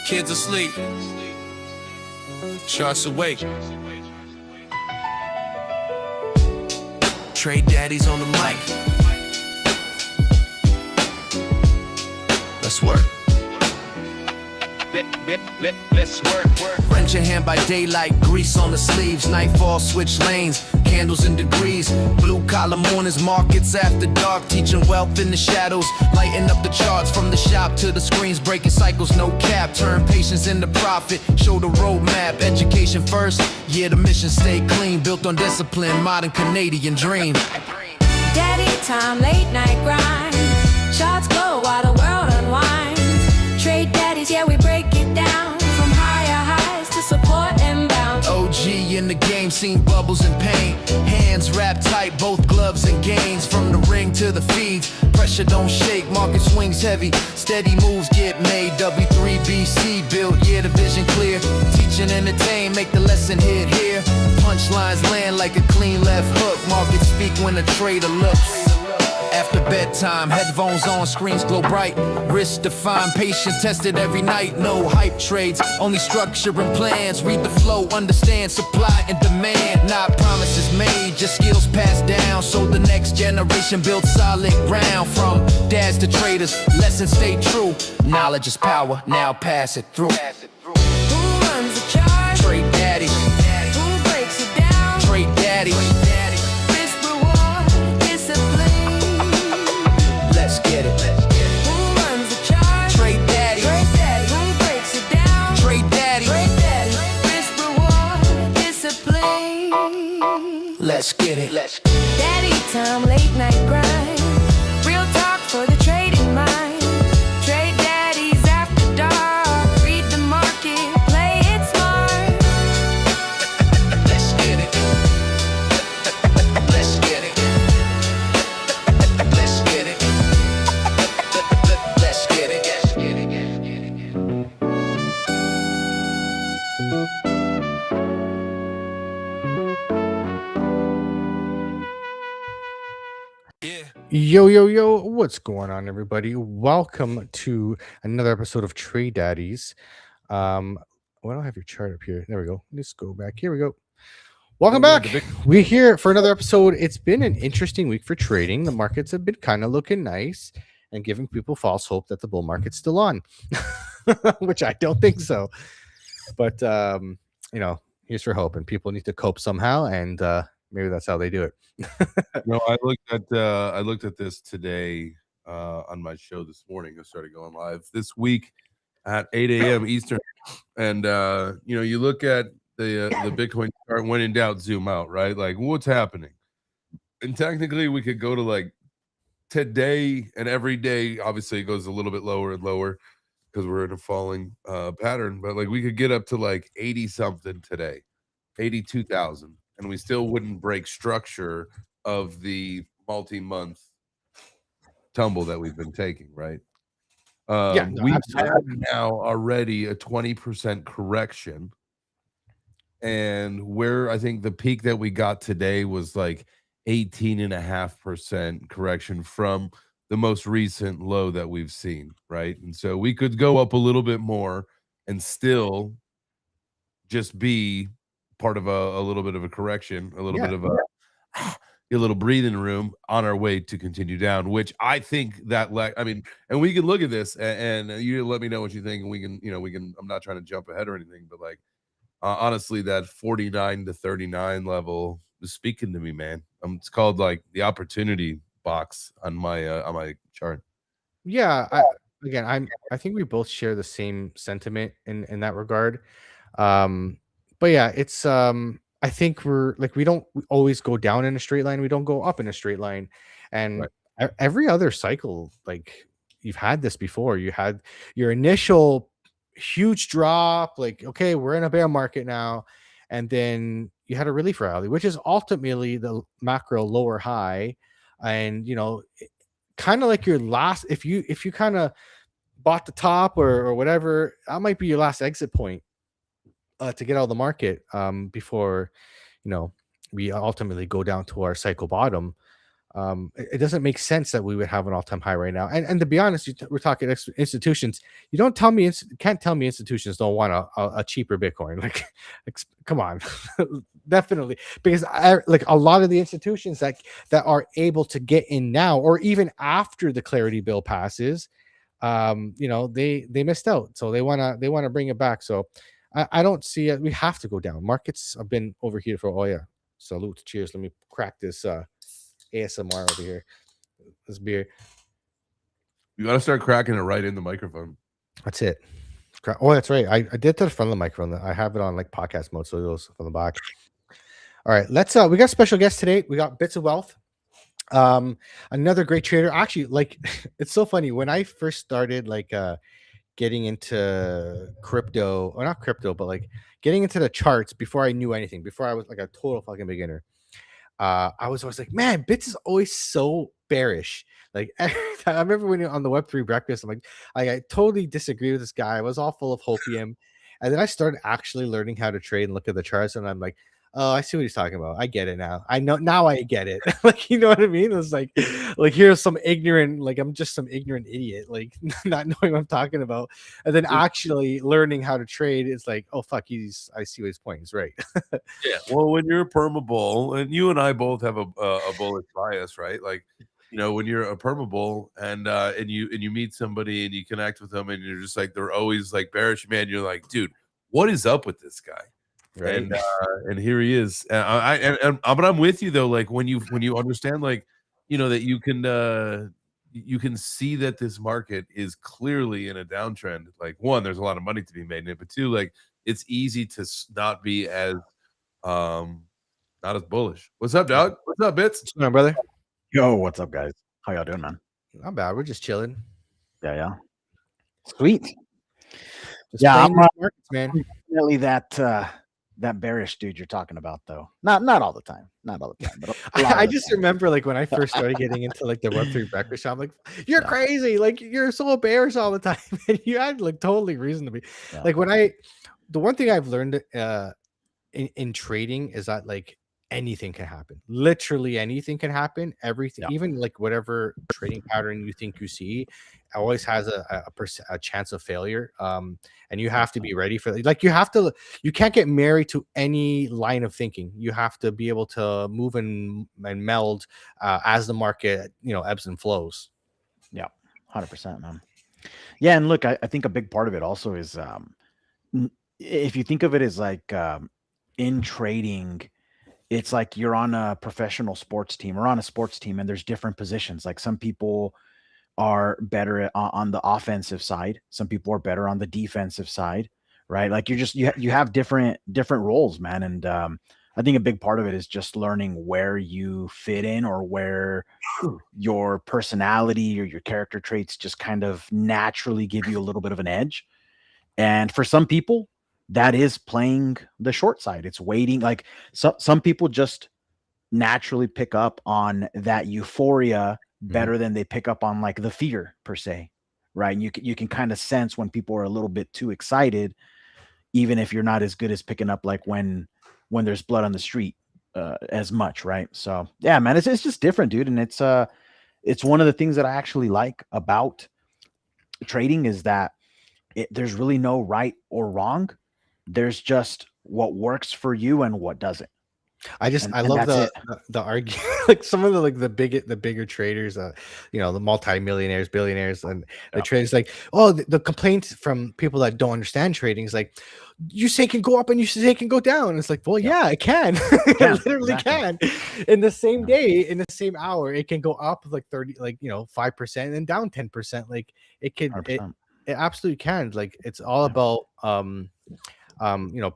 Kids asleep, sharks awake. Trade daddies on the mic. Let's work. Let's work. Rent your hand by daylight, grease on the sleeves. Nightfall, switch lanes, candles in degrees. Blue collar mornings, markets after dark. Teaching wealth in the shadows, lighting up the charts. From the shop to the screens, breaking cycles, no cap. Turn patience into profit, show the roadmap. Education first, yeah, the mission stay clean. Built on discipline, modern Canadian dream. Daddy time, late night grind. Shots glow while the world unwinds. Trade daddies, yeah, we break it down. From higher highs to support inbound. OG in the game, seen bubbles and pain. Hands wrapped tight, both gloves and gains. From the ring to the feeds, pressure don't shake. Market swings heavy, steady moves get made. W3BC built, yeah, the vision clear. Teach and entertain, make the lesson hit here. Punchlines land like a clean left hook. Market speak when the trader looks. After bedtime, headphones on, screens glow bright. Risk defined, patient tested every night. No hype trades, only structure and plans. Read the flow, understand supply and demand. Not promises made, just skills passed down. So the next generation build solid ground. From dads to traders, lessons stay true. Knowledge is power, now pass it through. Who runs the charge? Trade daddies, Who breaks it down? trade daddies. Risk, reward, discipline. Let's get it. Who runs the charge? Trade daddies, Who breaks it down? trade daddies. Risk, reward, discipline. Let's get it. Daddy time, late night grind. Real talk for the trading mind. Trade daddies after dark. Read the market, play it smart. Let's get it. Let's get it. Let's get it. Let's get it. Yeah. Yo, what's going on, everybody? Welcome to another episode of Trade Daddies. Well, I don't have your chart up here. There we go. Let's go back. Here we go. Welcome back. We're here for another episode. It's been an interesting week for trading. The markets have been kind of looking nice and giving people false hope that the bull market's still on, which I don't think so. But, here's for hope, and people need to cope somehow, and maybe that's how they do it. No, I looked at this today on my show this morning. I started going live this week at 8 a.m. Eastern, and you look at the Bitcoin chart. When in doubt, zoom out. Right, like what's happening. And technically, we could go to like today, and every day, obviously, it goes a little bit lower and lower because we're in a falling pattern. But like we could get up to like 80 something today, 82,000. And we still wouldn't break structure of the multi-month tumble that we've been taking, right? We've had now already a 20% correction. And where I think the peak that we got today was like 18.5% correction from the most recent low that we've seen, right? And so we could go up a little bit more and still just be part of a little bit of a correction, a little bit of a little breathing room on our way to continue down, which I think that and we can look at this and you let me know what you think, and we can I'm not trying to jump ahead or anything, but like honestly, that 49 to 39 level is speaking to me, man. It's called like the opportunity box on my chart. Yeah, I think we both share the same sentiment in that regard. But yeah, it's I think we don't always go down in a straight line. We don't go up in a straight line. And every other cycle, like you've had this before. You had your initial huge drop, like, okay, we're in a bear market now. And then you had a relief rally, which is ultimately the macro lower high. And kind of like your last, if you kind of bought the top or whatever, that might be your last exit point to get out of the market before we ultimately go down to our cycle bottom. It doesn't make sense that we would have an all-time high right now. And to be honest, we're talking institutions. You don't tell me, can't tell me institutions don't want a cheaper Bitcoin. Like, come on, definitely, because like a lot of the institutions that are able to get in now, or even after the Clarity Bill passes, they missed out, so they wanna bring it back. So I don't see it. We have to go down. Markets have been overheated for. Oh yeah, salute, cheers. Let me crack this ASMR over here. This beer. You got to start cracking it right in the microphone. That's it. Oh, that's right. I did to the front of the microphone. I have it on like podcast mode, so it goes from the back. All right, let's. We got special guests today. We got Bits of Wealth. Another great trader. Actually, like it's so funny when I first started like getting into crypto, or not crypto, but like getting into the charts before I knew anything, before I was like a total fucking beginner. I was always like, man, Bits is always so bearish. Like every time, I remember when on the Web3 breakfast, I'm like, I totally disagree with this guy. I was all full of hopium. And then I started actually learning how to trade and look at the charts, and I'm like, oh, I see what he's talking about. I get it now. I know now. I get it. Like, you know what I mean? It's like here's some ignorant, like I'm just some ignorant idiot, like not knowing what I'm talking about, and then actually learning how to trade. It's like, oh fuck, I see what his point is, right? Yeah. Well, when you're a perma bull, and you and I both have a bullish bias, right? Like, when you're a perma bull and you meet somebody and you connect with them and you're just like, they're always like bearish, man. You're like, dude, what is up with this guy? Right. And here he is. But I'm with you though. Like when you understand, like, that you can see that this market is clearly in a downtrend. Like, one, there's a lot of money to be made in it, but two, like it's easy to not be as not as bullish. What's up, dog? What's up, Bits? What's going on, brother? Yo, what's up, guys? How y'all doing, man? Not bad. We're just chilling. Yeah. Sweet. Just I'm markets, man. Definitely that bearish dude you're talking about, though. Not all the time. Not all the time. But I just remember like when I first started getting into like the Web3 breakfast shop, I'm like, you're crazy. Like you're so bearish all the time. And you had like totally reason to be. Yeah. Like the one thing I've learned in trading is that like anything can happen. Literally anything can happen. Everything, even like whatever trading pattern you think you see, always has a chance of failure. And you have to be ready for it. Like you can't get married to any line of thinking. You have to be able to move and meld as the market, ebbs and flows. Yeah, 100%, man. Yeah, and look, I think a big part of it also is if you think of it as like in trading, it's like you're on a professional sports team or on a sports team, and there's different positions. Like some people are better on the offensive side. Some people are better on the defensive side, right? Like you have different roles, man. And I think a big part of it is just learning where you fit in, or where your personality or your character traits just kind of naturally give you a little bit of an edge. And for some people, that is playing the short side. It's waiting. Like some people just naturally pick up on that euphoria better than they pick up on like the fear per se, right? And you can kind of sense when people are a little bit too excited, even if you're not as good as picking up like when there's blood on the street as much, right? So yeah, man, it's just different, dude. And it's one of the things that I actually like about trading is that there's really no right or wrong. There's just what works for you and what doesn't. I love the argument, like some of the bigger traders, the multi-millionaires, billionaires, and the traders like, oh, the complaints from people that don't understand trading is like, you say it can go up and you say it can go down. And it's like, well, yeah, it can. It literally can. In the same day, in the same hour, it can go up like 30, like 5% and down 10%. Like it can, it absolutely can. Like it's all about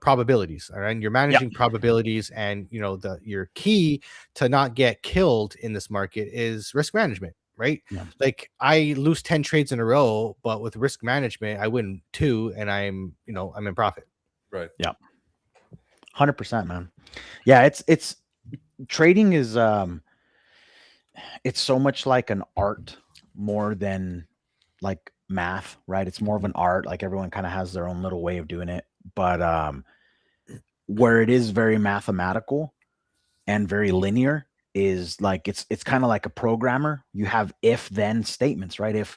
probabilities, all right? And you're managing probabilities, and your key to not get killed in this market is risk management, right? Like I lose 10 trades in a row, but with risk management I win 2 and I'm in profit. Right. 100%, man. Yeah, it's trading is it's so much like an art more than like math, right? It's more of an art. Like everyone kind of has their own little way of doing it. But where it is very mathematical and very linear is like it's kind of like a programmer. You have if then statements, right? If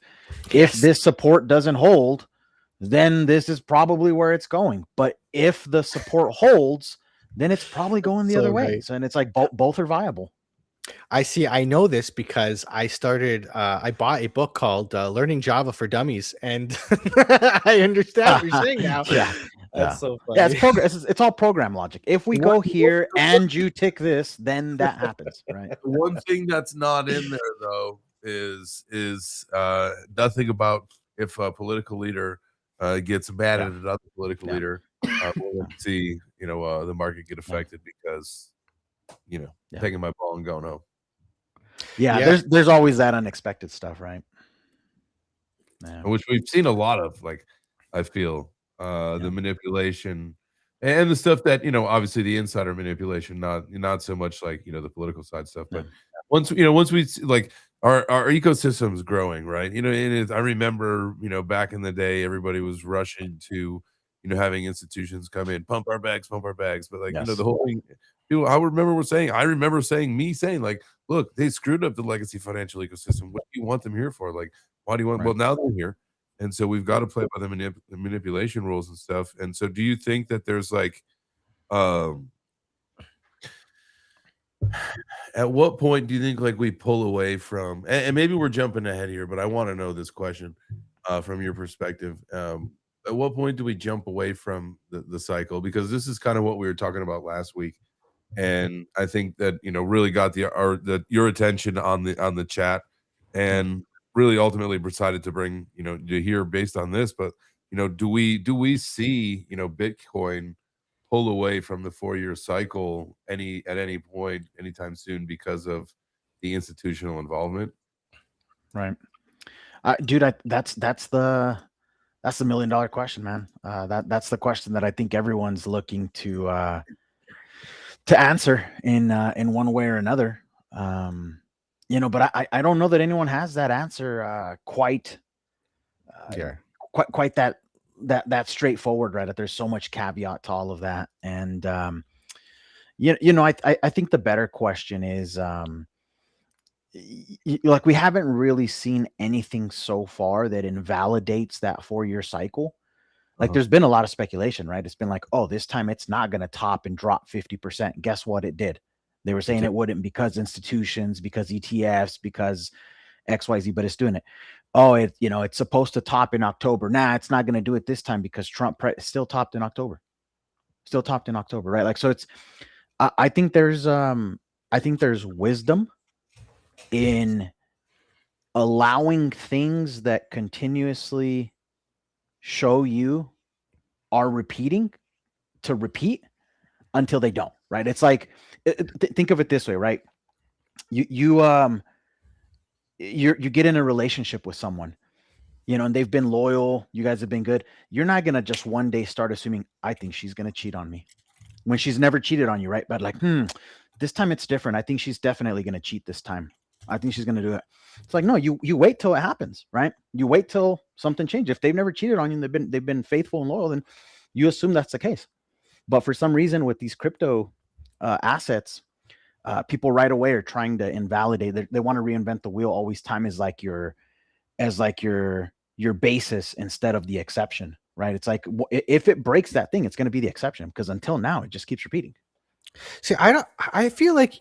this support doesn't hold, then this is probably where it's going. But if the support holds, then it's probably going the other way. Right. So, and it's like both are viable. I know this because I bought a book called Learning Java for Dummies, and I understand what you're saying now. Yeah. That's so funny. Yeah, it's all program logic. If we go here and you tick this, then that happens, right? The one thing that's not in there though is nothing about if a political leader gets mad at another political leader. We'll see, the market get affected because taking my ball and going home. Yeah, there's always that unexpected stuff, right? Yeah. Which we've seen a lot of, like, I feel the manipulation and the stuff that, obviously the insider manipulation, not so much like, the political side stuff, but once we see, like, our ecosystem is growing, right? And I remember, back in the day, everybody was rushing to, having institutions come in, pump our bags, but like, the whole thing, I remember saying, like, look, they screwed up the legacy financial ecosystem. What do you want them here for? Like, why do you want? Well, now they're here, and so we've got to play by the manipulation rules and stuff. And so, do you think that there's like, at what point do you think like we pull away from? And maybe we're jumping ahead here, but I want to know this question from your perspective. At what point do we jump away from the cycle? Because this is kind of what we were talking about last week. And I think that really got your attention on the chat, and really ultimately decided to bring to hear based on this. But do we see Bitcoin pull away from the 4-year cycle at any point anytime soon because of the institutional involvement? Right, dude. That's the $1 million question, man. That's the question that I think everyone's looking to answer in one way or another. But I don't know that anyone has that answer quite that straightforward, right? That there's so much caveat to all of that. And I think the better question is like, we haven't really seen anything so far that invalidates that 4-year cycle. Like, there's been a lot of speculation, right? It's been like, oh, this time it's not going to top and drop 50%. Guess what? It did. They were saying it wouldn't because institutions, because ETFs, because XYZ, but it's doing it. Oh, it's supposed to top in October. Nah, it's not going to do it this time because Trump still topped in October. Right? Like, so it's, I think there's wisdom in allowing things that continuously show you are repeating to repeat until they don't, right? It's like, think of it this way, right? You get in a relationship with someone, and they've been loyal, you guys have been good. You're not going to just one day start assuming, I think she's going to cheat on me, when she's never cheated on you, right? But like, this time it's different. I think she's definitely going to cheat this time. I think she's going to do it. It's like, no, you wait till it happens, right? You wait till something changes. If they've never cheated on you and they've been faithful and loyal, then you assume that's the case. But for some reason, with these crypto assets, people right away are trying to invalidate. They want to reinvent the wheel. Always time is like your basis instead of the exception, right? It's like, if it breaks that thing, it's going to be the exception, because until now it just keeps repeating. See, I feel like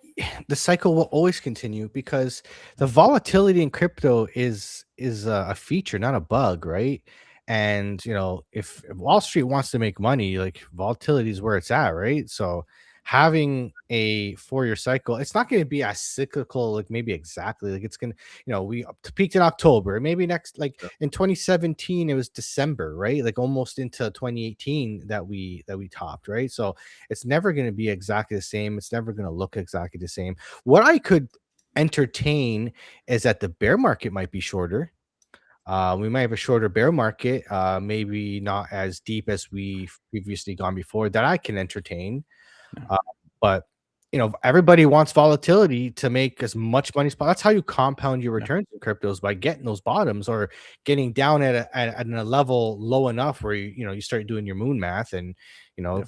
the cycle will always continue because the volatility in crypto is a feature, not a bug, right? And if Wall Street wants to make money, like, volatility is where it's at, right? So having a 4-year cycle, it's not going to be as cyclical, like maybe exactly like it's going to, we peaked in October, maybe next, like in 2017, it was December, right? Like almost into 2018 that we topped, right? So it's never going to be exactly the same. It's never going to look exactly the same. What I could entertain is that the bear market might be shorter. We might have a shorter bear market, maybe not as deep as we've previously gone before, that I can entertain. But everybody wants volatility to make as much money as possible. That's how you compound your returns in cryptos, by getting those bottoms or getting down at a level low enough where you start doing your moon math and right?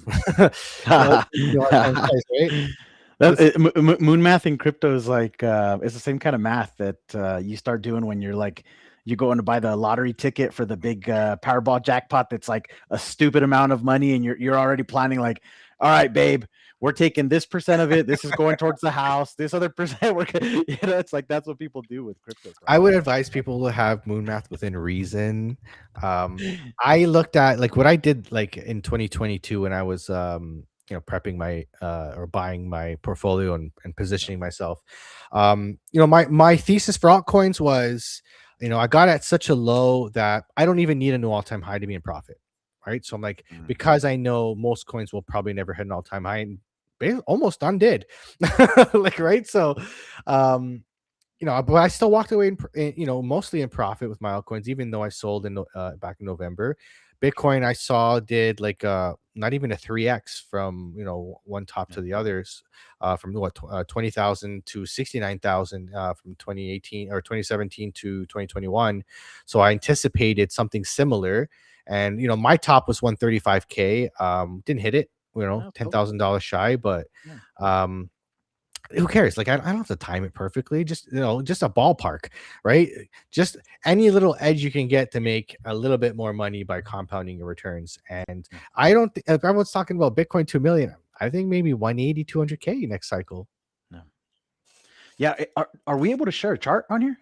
Moon math in crypto is like it's the same kind of math that you start doing when you're like you go in to buy the lottery ticket for the big Powerball jackpot that's like a stupid amount of money, and you're already planning like, all right, babe, we're taking this percent of it. This is going towards the house. This other percent, it's like that's what people do with crypto. I would advise people to have moon math within reason. I looked at like what I did like in 2022 when I was prepping my or buying my portfolio and positioning myself. My thesis for altcoins was, I got at such a low that I don't even need a new all-time high to be in profit. Right. So I'm like, because I know most coins will probably never hit an all-time high, and almost done did. Like, right. So but I still walked away, mostly in profit with my altcoins, even though I sold back in November. Bitcoin I saw did like not even a 3x from one top to the others, from 20,000 to 69,000 from 2018 or 2017 to 2021. So I anticipated something similar, and my top was 135K. Didn't hit it, $10,000 shy, but who cares? Like, I don't have to time it perfectly. Just just a ballpark, right? Just any little edge you can get to make a little bit more money by compounding your returns. And I don't think if everyone's talking about Bitcoin 2 million, I think maybe 180, 200K next cycle. No. Yeah. Are we able to share a chart on here?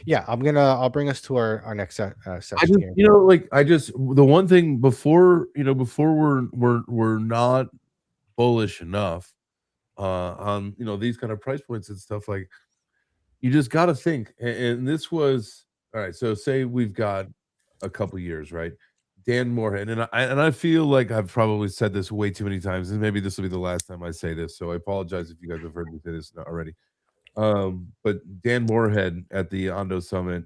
Yeah, I'll bring us to our next session here. The one thing before we're not bullish enough on these kind of price points and stuff, like you just got to think, and this was all right. So say we've got a couple years, right? Dan Moorhead, and I feel like I've probably said this way too many times, and maybe this will be the last time I say this, so I apologize if you guys have heard me say this already. But Dan Moorhead at the Ondo Summit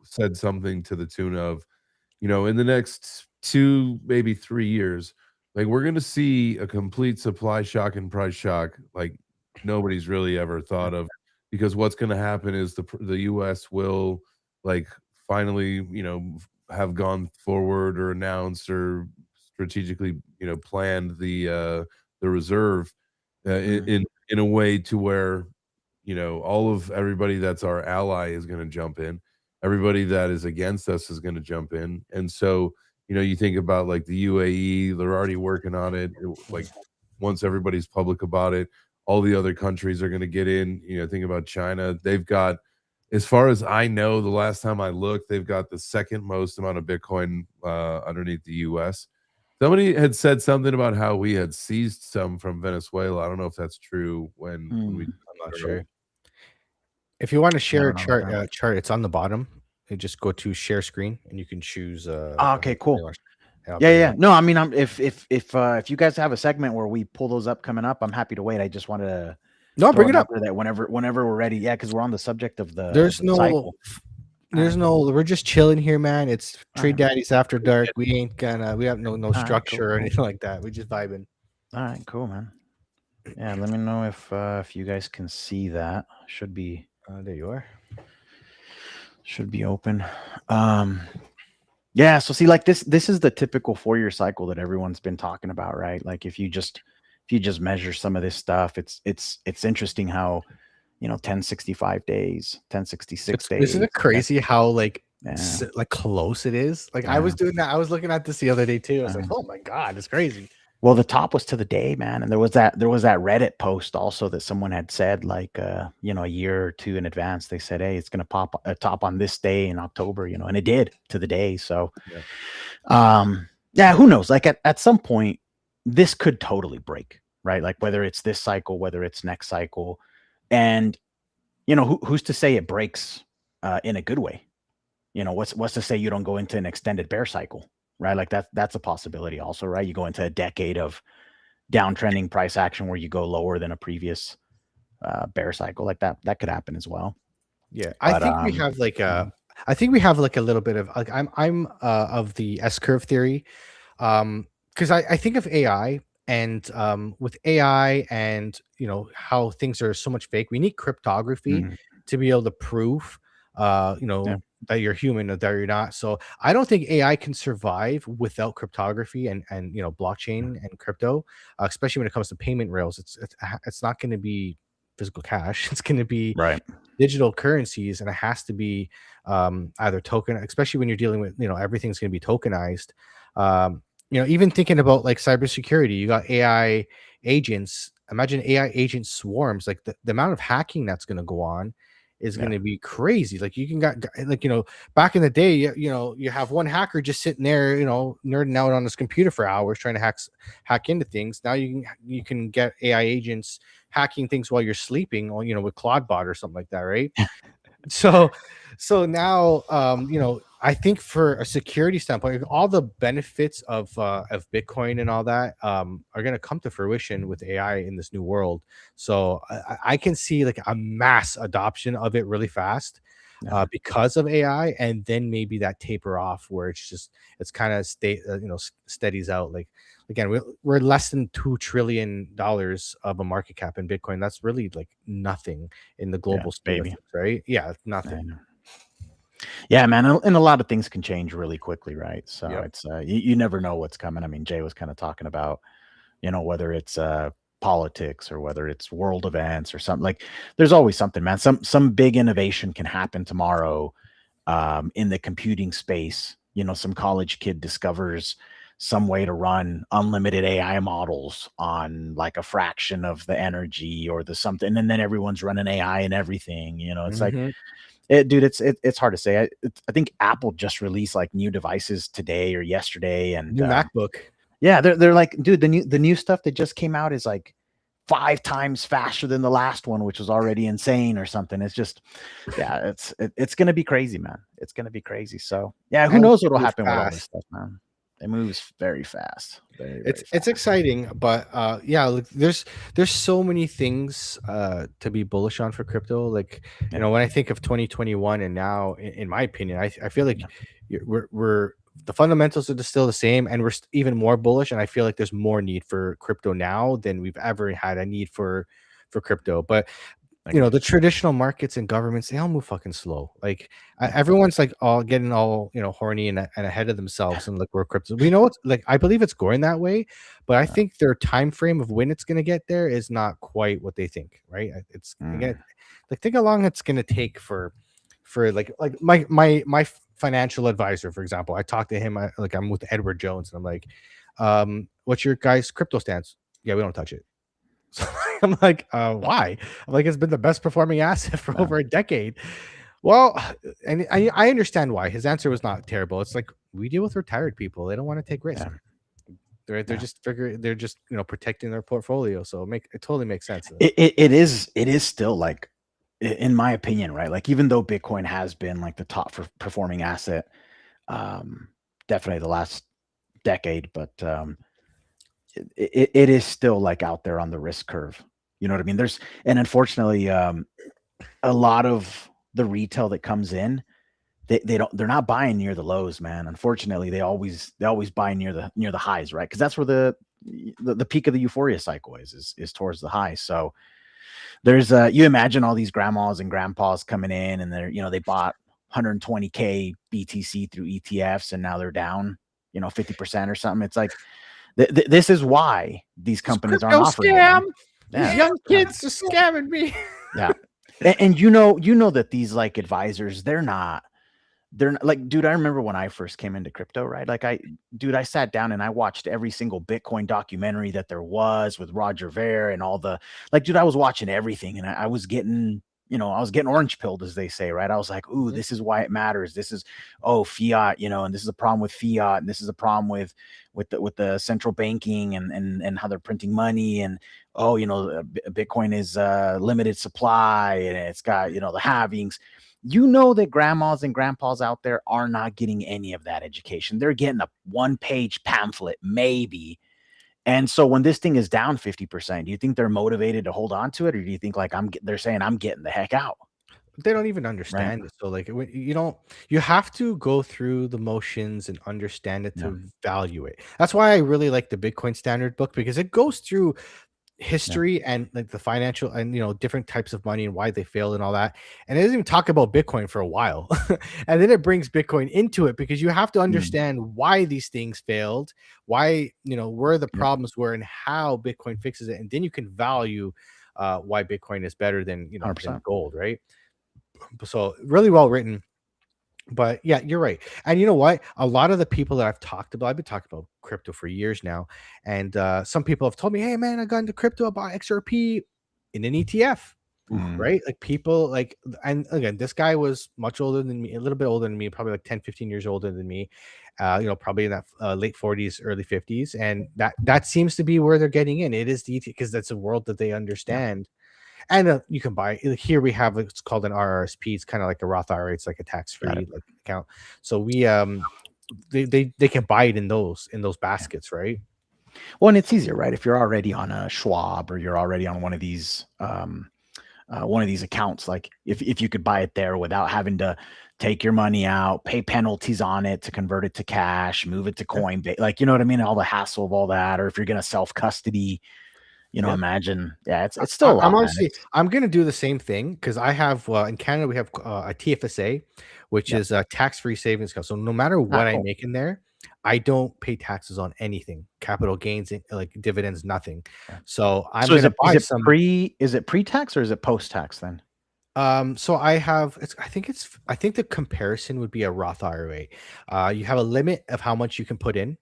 said something to the tune of, in the next 2, maybe 3 years, like we're going to see a complete supply shock and price shock like nobody's really ever thought of, because what's going to happen is the US will like finally, have gone forward or announced or strategically, planned the reserve in a way to where, all of everybody that's our ally is going to jump in. Everybody that is against us is going to jump in. And so, you think about like the UAE, they're already working on it. Like once everybody's public about it, all the other countries are going to get in. Think about China. They've got, as far as I know, the last time I looked, they've got the second most amount of Bitcoin underneath the US. Somebody had said something about how we had seized some from Venezuela. I don't know if that's true when we. I'm not sure. If you want to share a chart, it's on the bottom. You just go to share screen and you can choose. Okay, cool. Yeah. No, I mean, if you guys have a segment where we pull those up coming up, I'm happy to wait. I just wanted to bring it up that whenever we're ready. Yeah, because we're on the subject of the. We're just chilling here, man. It's Trade Daddies After Dark. We have no structure or anything like that. We just vibing. All right, cool, man. Yeah, let me know if you guys can see that. Should be. There you are. Should be open. Yeah, so see, like this is the typical 4-year cycle that everyone's been talking about, right? Like if you just measure some of this stuff, it's interesting how 1065 days, 1066 days. Isn't it crazy how like close it is? Like I was doing that. I was looking at this the other day too. I was like, oh my God, it's crazy. Well, the top was to the day, man. And there was that Reddit post also that someone had said like, a year or two in advance, they said, hey, it's going to pop a top on this day in October, and it did to the day. So, who knows? Like at some point, this could totally break, right? Like whether it's this cycle, whether it's next cycle. And, who's to say it breaks in a good way? What's to say you don't go into an extended bear cycle? Right, like that's a possibility also, right? You go into a decade of downtrending price action where you go lower than a previous bear cycle, like that could happen as well. Yeah, I think we have like a little bit of like I'm of the S curve theory, because I think of AI and with AI and how things are so much fake, we need cryptography to be able to prove that you're human or that you're not. So I don't think AI can survive without cryptography and blockchain and crypto, especially when it comes to payment rails. It's not going to be physical cash. It's going to be Right. digital currencies, and it has to be either token, especially when you're dealing with everything's going to be tokenized. Even thinking about like cybersecurity, you got AI agents. Imagine AI agent swarms. Like the amount of hacking that's going to go on is Yeah. going to be crazy. Like you can got like back in the day, you have one hacker just sitting there, nerding out on his computer for hours trying to hack into things. Now you can get AI agents hacking things while you're sleeping, or with Claudebot or something like that, right? so now I think for a security standpoint, all the benefits of Bitcoin and all that are going to come to fruition with AI in this new world. So I can see like a mass adoption of it really fast because of AI, and then maybe that taper off where it's kind of steadies out. Like again, we're less than $2 trillion of a market cap in Bitcoin. That's really like nothing in the global scale of baby. things, right? Yeah, nothing. Yeah, man, and a lot of things can change really quickly, right? So Yep. it's you never know what's coming. I mean, Jay was kind of talking about, whether it's politics or whether it's world events or something. Like there's always something, man. Some big innovation can happen tomorrow in the computing space. Some college kid discovers some way to run unlimited AI models on like a fraction of the energy or the something, and then everyone's running AI and everything. It's like, Mhm. dude, it's hard to say. I think Apple just released like new devices today or yesterday, and New MacBook. yeah, they're like, dude, the new stuff that just came out is like 5 times faster than the last one, which was already insane or something. It's just, yeah, it's gonna be crazy, man. It's gonna be crazy. So yeah, who And knows what'll move happen with all this fast. stuff, man. It moves very fast, very It's very it's fast. exciting, but yeah, look, there's so many things to be bullish on for crypto. Like Yeah, when I think of 2021 and now, in my opinion, I feel like yeah, we're the fundamentals are still the same, and we're even more bullish. And I feel like there's more need for crypto now than we've ever had a need for crypto. But I agree. the traditional markets and governments, they all move fucking slow. Like Yeah, everyone's like all getting all horny and ahead of themselves, and like we're crypto. We know it's like I believe it's going that way, but I yeah. think their time frame of when it's going to get there is not quite what they think. Right? It's again, Mm, like think how long it's going to take for like my financial advisor, for example. I talked to him. I'm with Edward Jones, and I'm like, what's your guys' crypto stance? Yeah, we don't touch it. So I'm like, why? I'm like, it's been the best performing asset for yeah, over a decade. Well, and I understand why. His answer was not terrible. It's like we deal with retired people. They don't want to take risk. yeah, They're yeah. just they're just protecting their portfolio. So it totally makes sense. It is still like, in my opinion, right? Like even though Bitcoin has been like the top for performing asset, um, definitely the last decade, but it is still like out there on the risk curve. You know what I mean? And unfortunately, a lot of the retail that comes in, they're not buying near the lows, man. Unfortunately, they always buy near the highs, right? Because that's where the peak of the euphoria cycle is towards the high. So there's you imagine all these grandmas and grandpas coming in, and they bought 120K BTC through ETFs, and now they're down 50% or something. It's like this is why these It's companies aren't crypto offering it, man. scam. These Yeah, young yeah, kids are scamming me. yeah. And you know that these like advisors, they're not like, dude, I remember when I first came into crypto, right? Like I sat down and I watched every single Bitcoin documentary that there was with Roger Ver and all the, like, dude, I was watching everything, and I was getting, orange pilled, as they say, right? I was like, ooh, this is why it matters. This is, oh, fiat, and this is a problem with fiat, and this is a problem with the central banking and how they're printing money, and oh, Bitcoin is limited supply, and it's got, the halvings. That grandmas and grandpas out there are not getting any of that education. They're getting a one-page pamphlet, maybe. And so when this thing is down 50%, do you think they're motivated to hold on to it? Or do you think like they're saying, I'm getting the heck out? They don't even Right. understand it. So like you don't, you have to go through the motions and understand it Yeah. to value it. That's why I really like the Bitcoin Standard book, because it goes through history and like the financial and different types of money and why they failed and all that. And it doesn't even talk about Bitcoin for a while. And then it brings Bitcoin into it because you have to understand why these things failed, why where the problems were, and how Bitcoin fixes it. And then you can value why Bitcoin is better than than 100%. gold, right? So really well written. But yeah, you're right. And you know what? A lot of the people that I've been talking about crypto for years now. And some people have told me, hey man, I got into crypto, I bought XRP in an ETF, right? Like people like, and again, this guy was much older than me, a little bit older than me, probably like 10, 15 years older than me, probably in that late 40s, early 50s. And that seems to be where they're getting in. It is the ETF because that's a world that they understand. And you can buy here. We have it's called an RRSP. It's kind of like a Roth IRA. It's like a tax-free like account. So we they can buy it in those baskets, right? Well, and it's easier, right? If you're already on a Schwab or you're already on one of these accounts, like if you could buy it there without having to take your money out, pay penalties on it to convert it to cash, move it to Coinbase, like, you know what I mean? All the hassle of all that, or if you're going to self-custody, imagine, it's still a lot, I'm man. honestly, I'm gonna do the same thing because I have in Canada we have a TFSA, which is a tax-free savings account. So no matter what I Cool. make in there, I don't pay taxes on anything, capital gains, like dividends, nothing. So I'm gonna buy some. Is it pre-tax or is it post-tax then? So I have, I think the comparison would be a Roth IRA. You have a limit of how much you can put in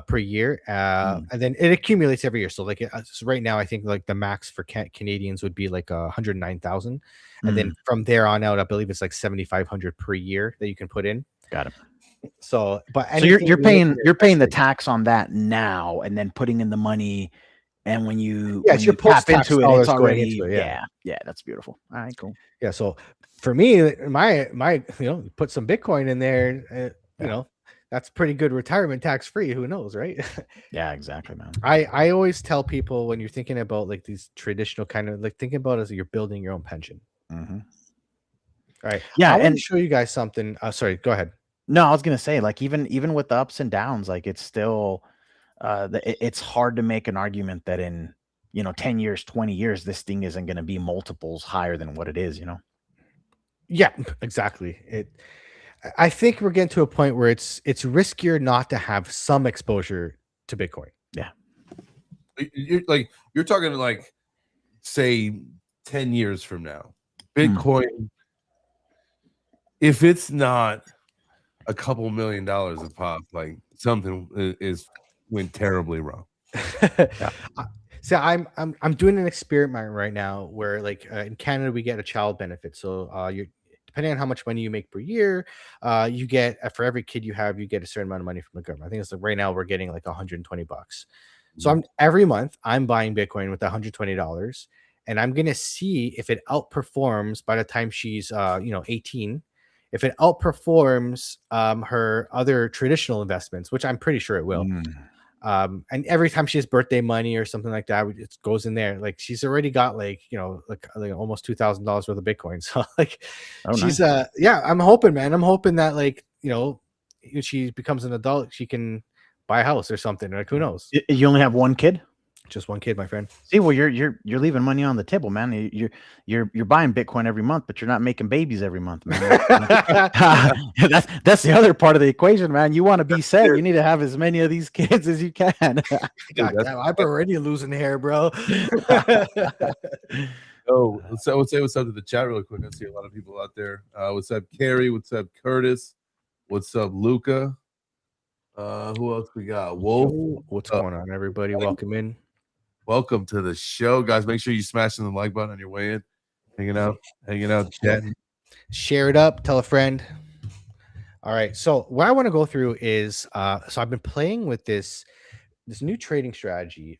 per year, and then it accumulates every year. So like so right now, I think like the max for Canadians would be like 109,000, and then from there on out, I believe it's like 7,500 per year that you can put in. Got it. So, but so you're paying the tax on that now, and then putting in the money. And when you your tap into it, it's already into it, yeah, that's beautiful. All right, cool. Yeah, so for me, my put some Bitcoin in there, that's pretty good retirement tax free. Who knows, right? Yeah, exactly, man. I always tell people when you're thinking about like these traditional kind of like thinking about it as you're building your own pension. All right. Yeah, I want to show you guys something. Sorry, go ahead. No, I was gonna say, like, even with the ups and downs, like it's still it's hard to make an argument that in 10 years, 20 years, this thing isn't going to be multiples higher than what it is. Yeah, exactly. I think we're getting to a point where it's riskier not to have some exposure to Bitcoin. Yeah. You're talking like, say 10 years from now, Bitcoin, if it's not a couple $1 million a pop, like something went terribly wrong. So I'm doing an experiment right now where like in Canada we get a child benefit. So you're depending on how much money you make per year, you get for every kid you have, you get a certain amount of money from the government. I think it's like right now we're getting like $120. So every month I'm buying Bitcoin with $120, and I'm gonna see if it outperforms by the time she's 18. If it outperforms her other traditional investments, which I'm pretty sure it will. And every time she has birthday money or something like that, it goes in there. Like she's already got like almost $2,000 worth of Bitcoin. So like she's nice. I'm hoping, man. I'm hoping that like if she becomes an adult, she can buy a house or something. Like who knows? You only have one kid? Just one kid, my friend. See, well, you're leaving money on the table, man. You're buying Bitcoin every month, but you're not making babies every month, man. That's the other part of the equation, man. You want to be set. You need to have as many of these kids as you can. God damn, I'm already losing hair, bro. Oh, let's say what's up to the chat real quick. I see a lot of people out there. What's up, Carrie? What's up, Curtis? What's up, Luca? Who else we got? Wolf. What's going on, everybody? Welcome in. Welcome to the show, guys. Make sure you smashing the like button on your way in. Hanging out, chatting. Share it up. Tell a friend. All right. So what I want to go through is so I've been playing with this new trading strategy.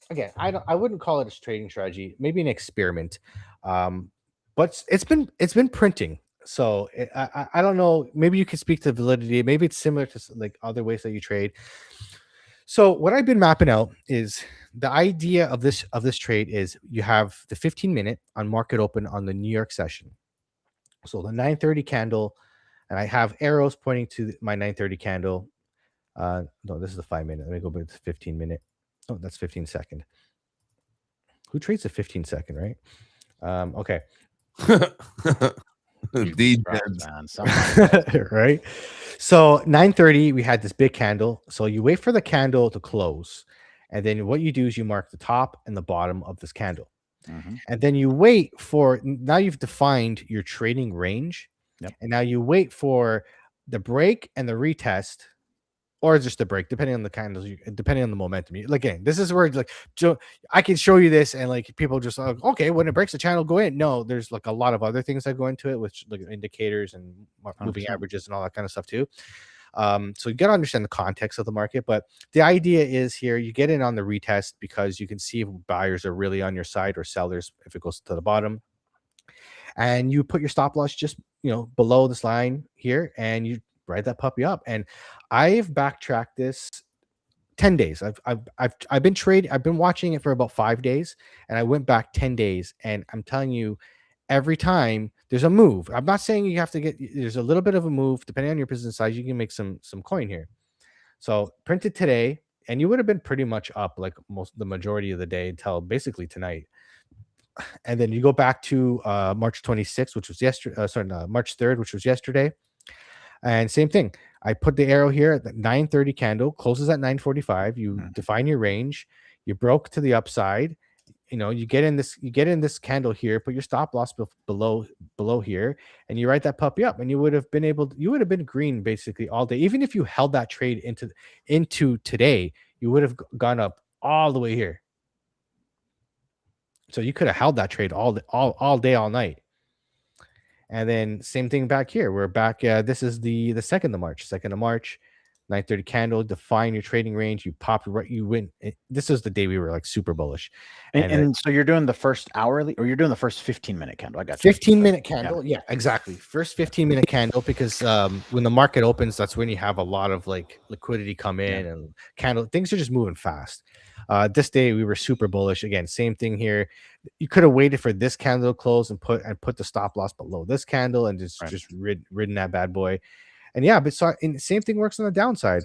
Again, I wouldn't call it a trading strategy, maybe an experiment. But it's been printing. So I don't know. Maybe you can speak to validity. Maybe it's similar to like other ways that you trade. So what I've been mapping out is the idea of this trade is you have the 15-minute on market open on the New York session. So the 9:30 candle, and I have arrows pointing to my 9:30 candle. No, this is the 5-minute. Let me go back to 15-minute. Oh, that's 15-second. Who trades a 15-second, right? Okay. D Christ, man. Somebody does. Right. So 9:30, we had this big candle. So you wait for the candle to close, and then what you do is you mark the top and the bottom of this candle. Mhm. And then you wait for, now you've defined your trading range. Yep. And now you wait for the break and the retest, or just the break, depending on the candles, depending on the momentum. Again, this is where like I can show you this, and like people just like, okay, when it breaks the channel, go in. No, there's like a lot of other things that go into it, which like indicators and moving 100%. averages and all that kind of stuff too. So you got to understand the context of the market, but the idea is here you get in on the retest because you can see if buyers are really on your side or sellers if it goes to the bottom, and you put your stop loss just below this line here, and you ride that puppy up. And I've backtracked this 10 days. I've been trading, I've been watching it for about 5 days, and I went back 10 days, and I'm telling you, every time there's a move. I'm not saying you have to get, there's a little bit of a move depending on your business size. You can make some coin here. So printed today, and you would have been pretty much up like the majority of the day until basically tonight. And then you go back to March 26th, which was yesterday. March 3rd, which was yesterday. And same thing. I put the arrow here at the 9:30 candle, closes at 9:45. You define your range. You broke to the upside. You get in this candle here, put your stop loss below here, and you write that puppy up, and you would have been green basically all day. Even if you held that trade into today, you would have gone up all the way here. So you could have held that trade all day, all night. And then same thing back here. We're back. This is the 2nd of March. 2nd of March, 9:30 candle. Define your trading range. You pop. You win. This is the day we were like super bullish. And so you're doing the first hourly, or you're doing the first 15-minute candle? I got you. 15-minute candle. Yeah, exactly. First 15-minute candle, because when the market opens, that's when you have a lot of like liquidity come in, and candle things are just moving fast. This day we were super bullish. Again, same thing here. You could have waited for this candle to close and put the stop loss below this candle and just ridden that bad boy. And yeah, but same thing works on the downside.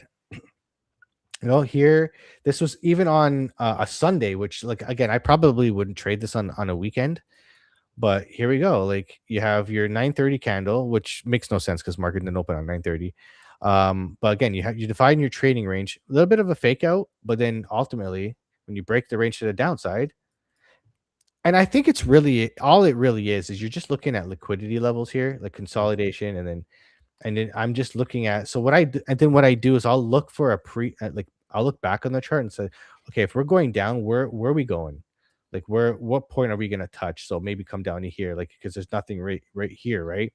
Here, this was even on a Sunday, which like, again, I probably wouldn't trade this on a weekend. But here we go. Like you have your 9:30 candle, which makes no sense because market didn't open on 9:30. But again, you define your trading range, a little bit of a fake out, but then ultimately when you break the range to the downside, and I think it's really all it really is you're just looking at liquidity levels here, like consolidation, and then I'm just looking at, so what I do is I'll look for I'll look back on the chart and say, okay, if we're going down, where are we going? Like what point are we going to touch? So maybe come down to here, like, because there's nothing right here, right?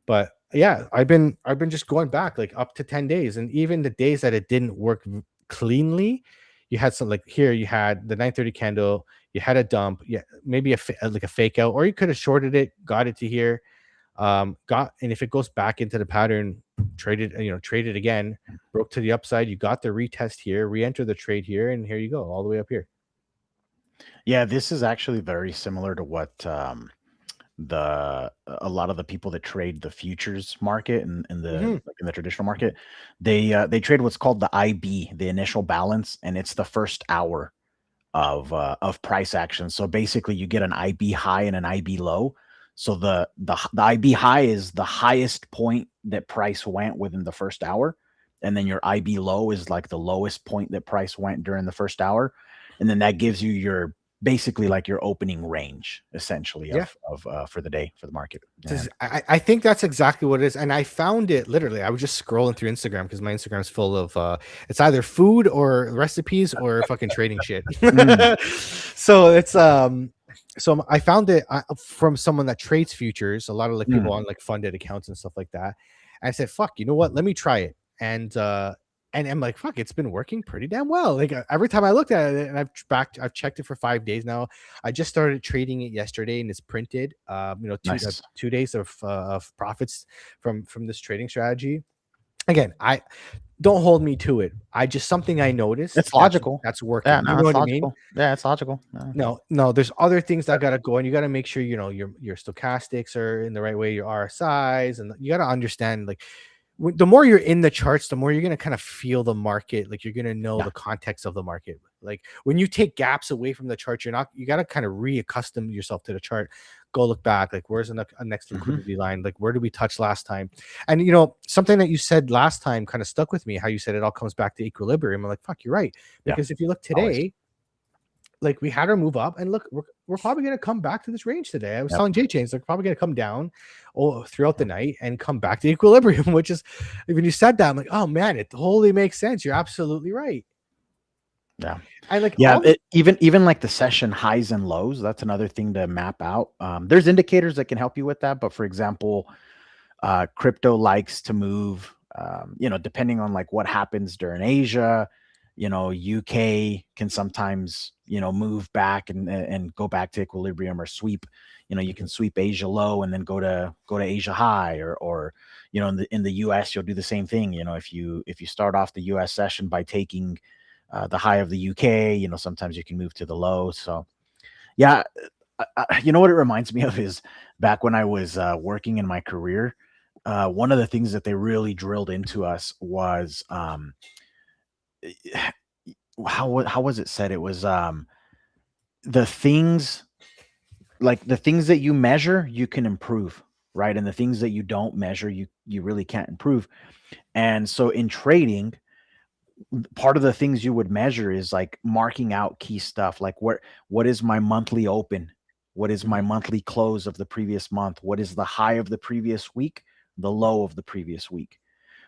But yeah, I've been just going back like up to 10 days, and even the days that it didn't work cleanly, you had some, like here you had the 9:30 candle, you had a dump, yeah, maybe like a fake out, or you could have shorted it, got it to here, and if it goes back into the pattern, traded again, broke to the upside, you got the retest here, re-enter the trade here, and here you go all the way up here. Yeah, this is actually very similar to what a lot of the people that trade the futures market and in the like in the traditional market, they trade what's called the IB, the initial balance, and it's the first hour of price action. So basically, you get an IB high and an IB low. So the IB high is the highest point that price went within the first hour, and then your IB low is like the lowest point that price went during the first hour, and then that gives you your basically like your opening range essentially of for the day for the market. Yeah. I think that's exactly what it is. And I found it literally, I was just scrolling through Instagram because my Instagram is full of it's either food or recipes or fucking trading shit. So it's so I found it from someone that trades futures, a lot of like people on like funded accounts and stuff like that. And I said, fuck, you know what, let me try it. And I'm like, fuck, it's been working pretty damn well. Like every time I looked at it, and I've checked it for 5 days now. I just started trading it yesterday, and it's printed. Nice. 2 days of profits from this trading strategy. Again, I don't hold me to it. Something I noticed. It's logical. That's working. Yeah, no, you know it's what logical. I mean? Yeah, it's logical. No, there's other things that gotta go, and you gotta make sure your stochastics are in the right way, your RSIs, and you gotta understand like. The more you're in the charts, the more you're going to kind of feel the market. Like you're going to know the context of the market. Like when you take gaps away from the chart, you got to kind of reaccustom yourself to the chart. Go look back, like where's a next liquidity line? Like where did we touch last time? And something that you said last time kind of stuck with me. How you said it all comes back to equilibrium. I'm like, fuck, you're right. Because if you look today. Always. Like we had our move up, and look, we're probably going to come back to this range today. I was telling Jay Chains, they're probably going to come down throughout the night and come back to equilibrium, which is, when you said that, I'm like, oh man, it totally makes sense. You're absolutely right. Yeah. I like, even like the session highs and lows, that's another thing to map out. There's indicators that can help you with that. But for example, crypto likes to move, depending on like what happens during Asia, UK can sometimes, move back and go back to equilibrium or sweep, you can sweep Asia low and then go to Asia high, or in the US, you'll do the same thing. If you start off the US session by taking the high of the UK, sometimes you can move to the low. So yeah, what it reminds me of is back when I was working in my career, one of the things that they really drilled into us was, how was it said? It was the things that you measure, you can improve, right? And the things that you don't measure, you really can't improve. And so in trading, part of the things you would measure is like marking out key stuff, like what is my monthly open? What is my monthly close of the previous month? What is the high of the previous week, the low of the previous week?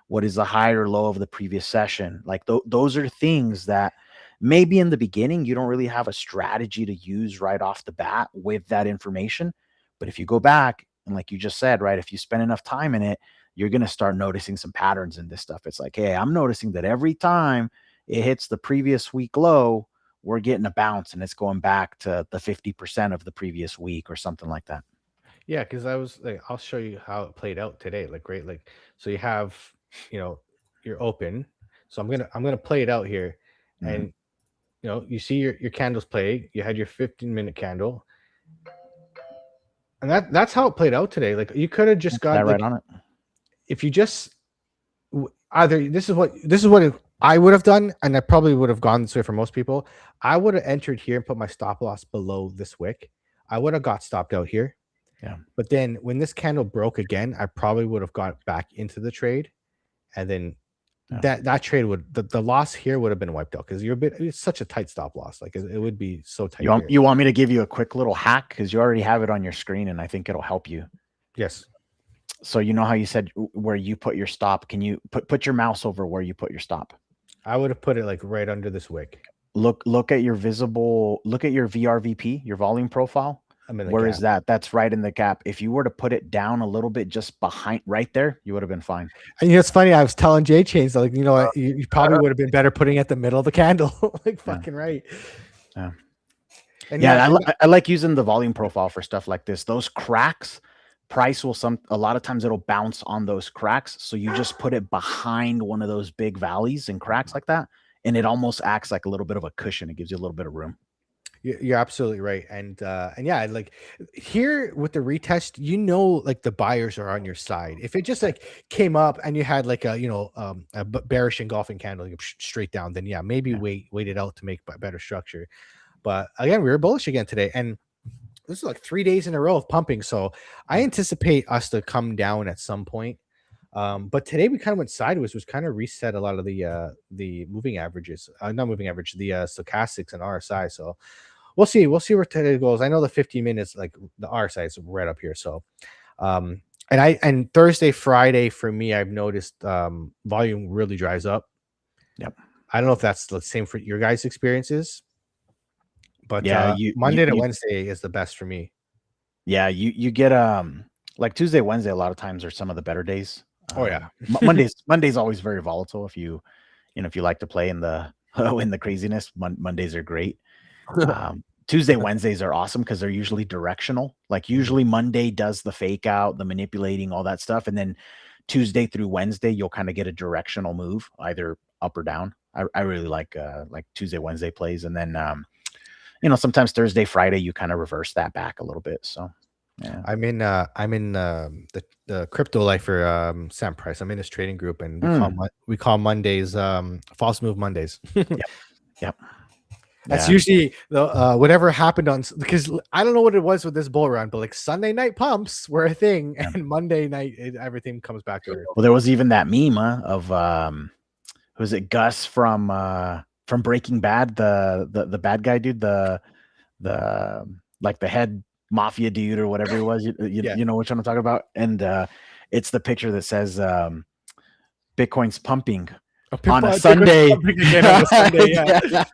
What is the high or low of the previous session? Like those are things that maybe in the beginning, you don't really have a strategy to use right off the bat with that information. But if you go back and like you just said, right, if you spend enough time in it, you're going to start noticing some patterns in this stuff. It's like, hey, I'm noticing that every time it hits the previous week low, we're getting a bounce and it's going back to the 50% of the previous week or something like that. Yeah, because I was like, I'll show you how it played out today. Like, great, like, so you have, you're open. So I'm gonna play it out here, and you see your candles play. You had your 15-minute candle, and that's how it played out today. Like you could have just got that right on it. If you just either this is what I would have done, and I probably would have gone this way for most people. I would have entered here and put my stop loss below this wick. I would have got stopped out here. Yeah. But then when this candle broke again, I probably would have got back into the trade, and then that trade would the loss here would have been wiped out because it's such a tight stop loss. Like it would be so tight. You want me to give you a quick little hack because you already have it on your screen, and I think it'll help you. Yes. So you know how you said where you put your stop? Can you put your mouse over where you put your stop? I would have put it like right under this wick. Look at your VRVP, your volume profile. Where is that? That's right in the gap. If you were to put it down a little bit, just behind right there, you would have been fine. And it's funny. I was telling Jay Chains, like, you probably would have been better putting it at the middle of the candle. Like fucking right. Yeah. And I like using the volume profile for stuff like this. Those cracks, price will a lot of times it'll bounce on those cracks. So you just put it behind one of those big valleys and cracks like that. And it almost acts like a little bit of a cushion. It gives you a little bit of room. You're absolutely right. And yeah, like here with the retest, like the buyers are on your side. If it just like came up and you had like a bearish engulfing candle straight down, then yeah, maybe wait it out to make better structure. But again, we were bullish again today, and this is like 3 days in a row of pumping. So I anticipate us to come down at some point. But today we kind of went sideways, which kind of reset a lot of the moving averages, not moving average, the stochastics and RSI. So we'll see where today goes. I know the 15 minutes, like the RSI is right up here. So, and Thursday, Friday for me, I've noticed volume really dries up. Yep. I don't know if that's the same for your guys' experiences, but yeah, Monday to Wednesday is the best for me. Yeah, you get like Tuesday, Wednesday, a lot of times are some of the better days. Oh yeah, Monday's always very volatile. If you like to play in the craziness, Mondays are great. Tuesday, Wednesdays are awesome because they're usually directional. Like usually Monday does the fake out, the manipulating, all that stuff, and then Tuesday through Wednesday you'll kind of get a directional move, either up or down. I really like Tuesday, Wednesday plays, and then sometimes Thursday, Friday you kind of reverse that back a little bit. So. Yeah. I'm in the crypto lifer Sam Price. I'm in his trading group, and we call Mondays false move Mondays. Yep. That's Yeah. usually the whatever happened on because I don't know what it was with this bull run, but like Sunday night pumps were a thing, Yeah. and Monday night everything comes back to earth. Well, there was even that meme of who's it, Gus from Breaking Bad, the bad guy dude, the like the head mafia dude or whatever he was. Yeah. You know which one I'm talking about, and it's the picture that says Bitcoin's pumping on a Sunday. Again on a Sunday, yeah. Yeah.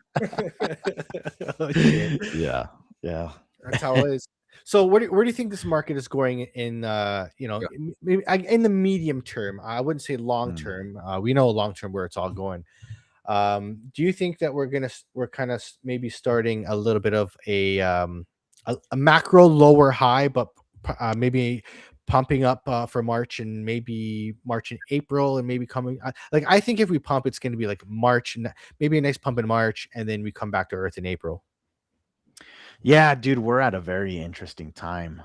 Oh, shit. Yeah. Yeah. That's how it is. So where do you think this market is going in in the medium term? I wouldn't say long term. We know long term where it's all going. Do you think that we're kind of maybe starting a little bit of a macro lower high, but maybe pumping up for March and maybe March and April and maybe coming like I think if we pump, it's going to be like March and maybe a nice pump in March and then we come back to earth in April. Yeah, dude, we're at a very interesting time.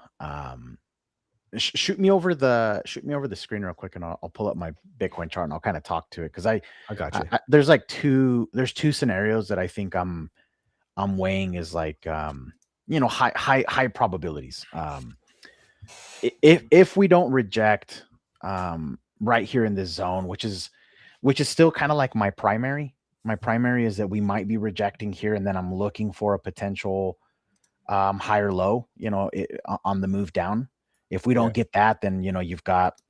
Shoot me over the screen real quick, and I'll pull up my Bitcoin chart and I'll kind of talk to it because I got you. there's like two scenarios that I think I'm weighing is like high probabilities. If we don't reject right here in this zone, which is still kind of like my primary is that we might be rejecting here, and then I'm looking for a potential higher low, on the move down. If we don't get that, then you've got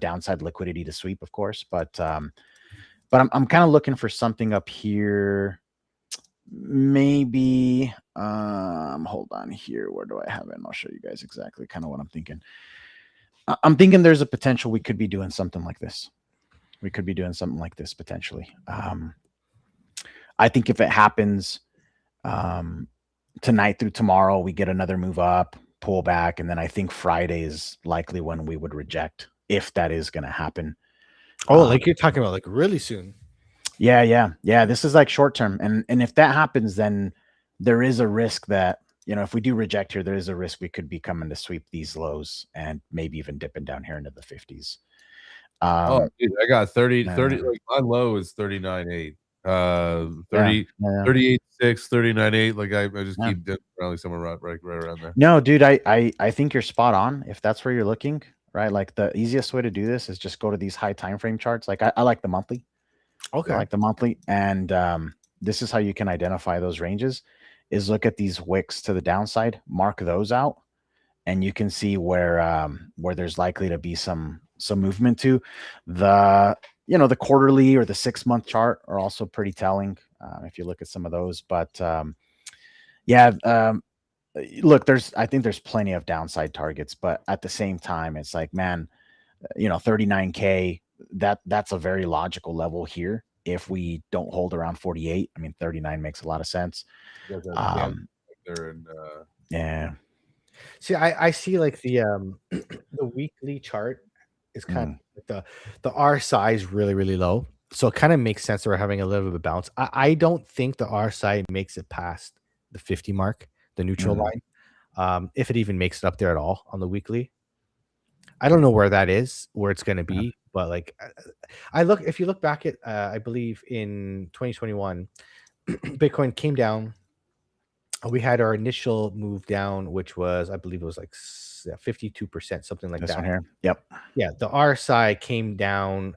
downside liquidity to sweep, of course. But I'm kind of looking for something up here. Maybe hold on here. Where do I have it? And I'll show you guys exactly kind of what I'm thinking. I'm thinking there's a potential we could be doing something like this. Potentially. I think if it happens tonight through tomorrow, we get another move up, pull back, and then I think Friday is likely when we would reject, if that is going to happen. Oh, like you're talking about like really soon. Yeah. This is like short term, and if that happens, then there is a risk that if we do reject here, there is a risk we could be coming to sweep these lows and maybe even dipping down here into the 50s. Dude, I got 30. Like my low is 39.8. 38.6, 39.8. Like I just keep dipping around like somewhere right around there. No, dude, I think you're spot on if that's where you're looking, right? Like the easiest way to do this is just go to these high time frame charts. Like I like the monthly. Okay. I like the monthly, and this is how you can identify those ranges: is look at these wicks to the downside, mark those out, and you can see where there's likely to be some movement to. The quarterly or the 6-month chart are also pretty telling if you look at some of those. But look, I think there's plenty of downside targets, but at the same time, it's like, man, 39K, that's a very logical level here. If we don't hold around 48, I mean, 39 makes a lot of sense. Yeah. See, I see like the weekly chart is kind of the RSI is really, really low. So it kind of makes sense that we're having a little bit of bounce. I don't think the RSI makes it past the 50 mark, the neutral line. If it even makes it up there at all on the weekly. I don't know where that is, where it's going to be, but like if you look back at, I believe in 2021, Bitcoin came down. We had our initial move down, which was, I believe it was like 52%, something like This that. one here. Yep. Yeah. The RSI came down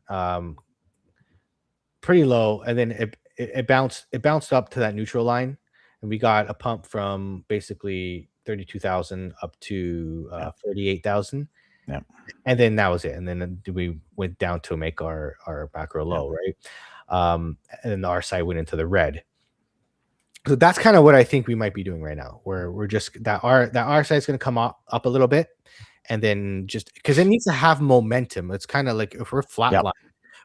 pretty low, and then it bounced up to that neutral line, and we got a pump from basically 32,000 up to 48,000. Yeah. And then that was it. And then we went down to make our macro low, right? And then the RSI went into the red. So that's kind of what I think we might be doing right now, where we're just that RSI is going to come up a little bit, and then just because it needs to have momentum. It's kind of like if we're flatline,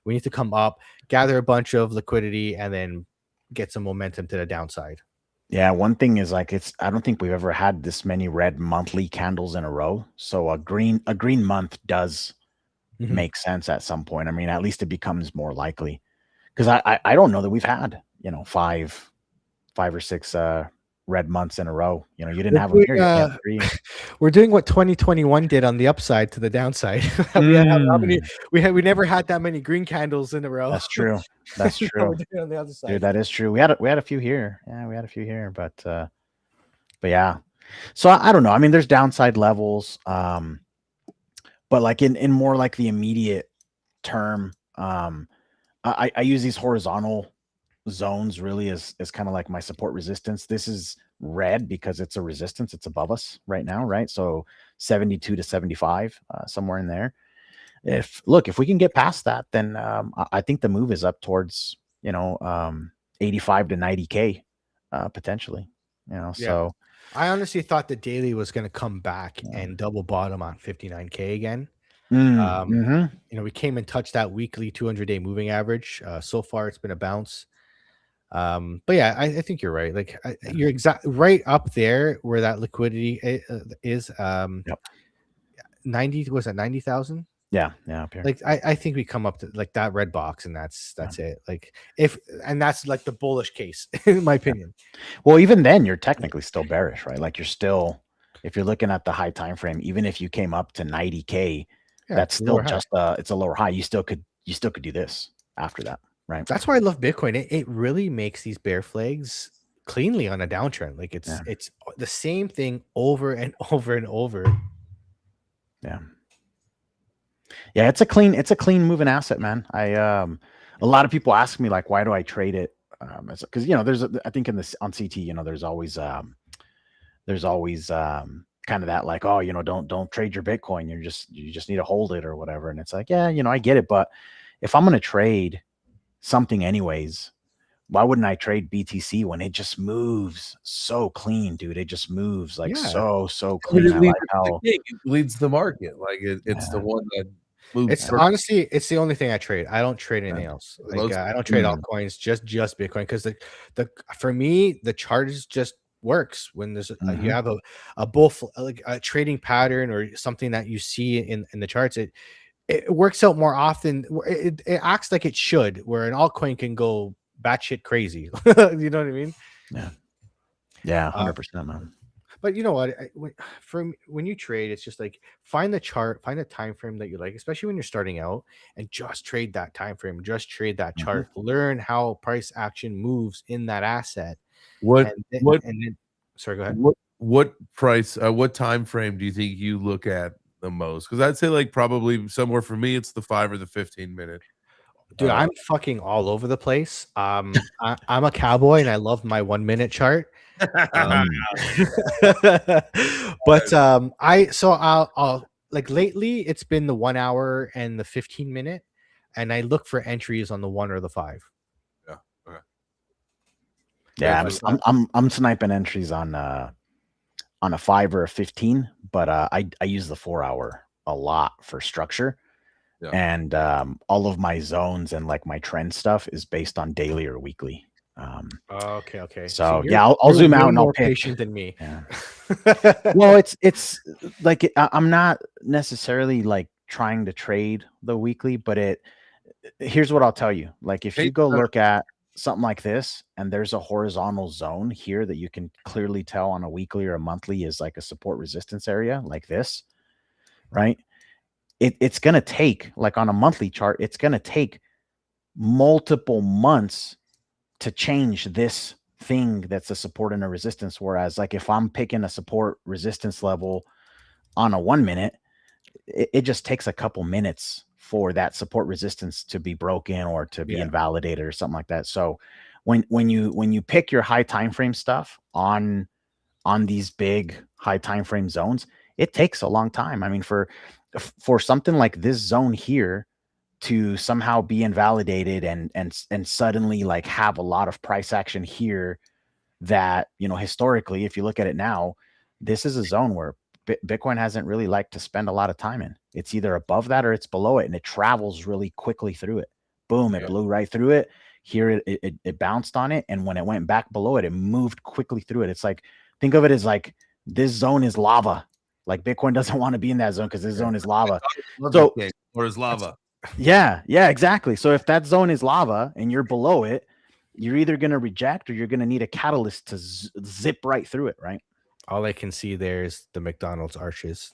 we need to come up, gather a bunch of liquidity, and then get some momentum to the downside. Yeah, one thing is like I don't think we've ever had this many red monthly candles in a row. So a green month does make sense at some point. I mean, at least it becomes more likely, because I don't know that we've had 5 or 6 red months in a row. You know, you didn't We're have them here. You only doing, had 3. we're doing what 2021 did on the upside to the downside. We had how many? We never had that many green candles in a row. That's true. That's Now true. we're doing it on the other side. Dude, that is true. We had a few here. Yeah, we had a few here, but yeah. So I don't know. I mean, there's downside levels, but like in more like the immediate term, I use these horizontal zones really as kind of like my support resistance. This is red because it's a resistance. It's above us right now, right? So 72 to 75, somewhere in there. If we can get past that, then I think the move is up towards 85 to 90K potentially. So I honestly thought the daily was going to come back and double bottom on 59K again. We came and touched that weekly 200-day moving average. So far, it's been a bounce. But yeah, I think you're right. Like you're exactly right up there where that liquidity is. 90 was at 90,000. Yeah, up here. Like I think we come up to like that red box, and that's it. Like that's like the bullish case, in my opinion. Well, even then, you're technically still bearish, right? Like you're still, if you're looking at the high time frame, even if you came up to 90K, that's still just it's a lower high. You still could do this after that, right? That's why I love Bitcoin. It really makes these bear flags cleanly on a downtrend. Like it's the same thing over and over and over. Yeah, it's a clean moving asset, man. A lot of people ask me like, why do I trade it? Because there's I think on CT, there's always kind of that like, oh, don't trade your Bitcoin. You just need to hold it or whatever. And it's like, yeah, I get it, but if I'm gonna trade something anyways, why wouldn't I trade BTC when it just moves so clean, dude? It just moves like so clean. It leads the market. Like it's the one that moves. It's honestly, it's the only thing I trade. I don't trade anything else. Like I don't trade altcoins, just Bitcoin, because for me the chart just works when there's you have a bull, like a trading pattern or something that you see in the charts. It works out more often. It acts like it should, where an altcoin can go batshit crazy. You know what I mean? Yeah, 100%, man. But you know what? When you trade, it's just like find the chart, find a time frame that you like, especially when you're starting out, and just trade that time frame, just trade that chart. Learn how price action moves in that asset. Sorry, go ahead. What price? What time frame do you think you look at the most? Because I'd say like probably somewhere for me, it's the 5 or the 15 minute. Dude, I'm fucking all over the place. I'm a cowboy and I love my 1 minute chart. But I'll like lately it's been the 1 hour and the 15 minute, and I look for entries on the 1 or the 5. Yeah. Okay. Yeah, I'm sniping entries on a 5 or a 15, but I use the 4 hour a lot for structure. Yeah. And all of my zones and like my trend stuff is based on daily or weekly. Okay. So yeah, I'll zoom out and I'll pick. Patient than me. Yeah. Well, it's like I'm not necessarily like trying to trade the weekly, but here's what I'll tell you. Like if you go look at something like this and there's a horizontal zone here that you can clearly tell on a weekly or a monthly is like a support resistance area like this, right? It's going to take, like on a monthly chart, it's going to take multiple months to change this thing that's a support and a resistance. Whereas like if I'm picking a support resistance level on a 1 minute, it just takes a couple minutes for that support resistance to be broken or to be invalidated or something like that. So when you pick your high time frame stuff on these big high time frame zones, it takes a long time. I mean, for something like this zone here to somehow be invalidated and suddenly like have a lot of price action here that, historically, if you look at it now, this is a zone where Bitcoin hasn't really liked to spend a lot of time in. It's either above that or it's below it, and it travels really quickly through it. Boom, it blew right through it. Here it bounced on it, and when it went back below it, it moved quickly through it. It's like, think of it as like this zone is lava. Like Bitcoin doesn't want to be in that zone because this zone is lava. Or is lava. Yeah, exactly. So if that zone is lava and you're below it, you're either going to reject or you're going to need a catalyst to zip right through it, right? All I can see there is the McDonald's arches.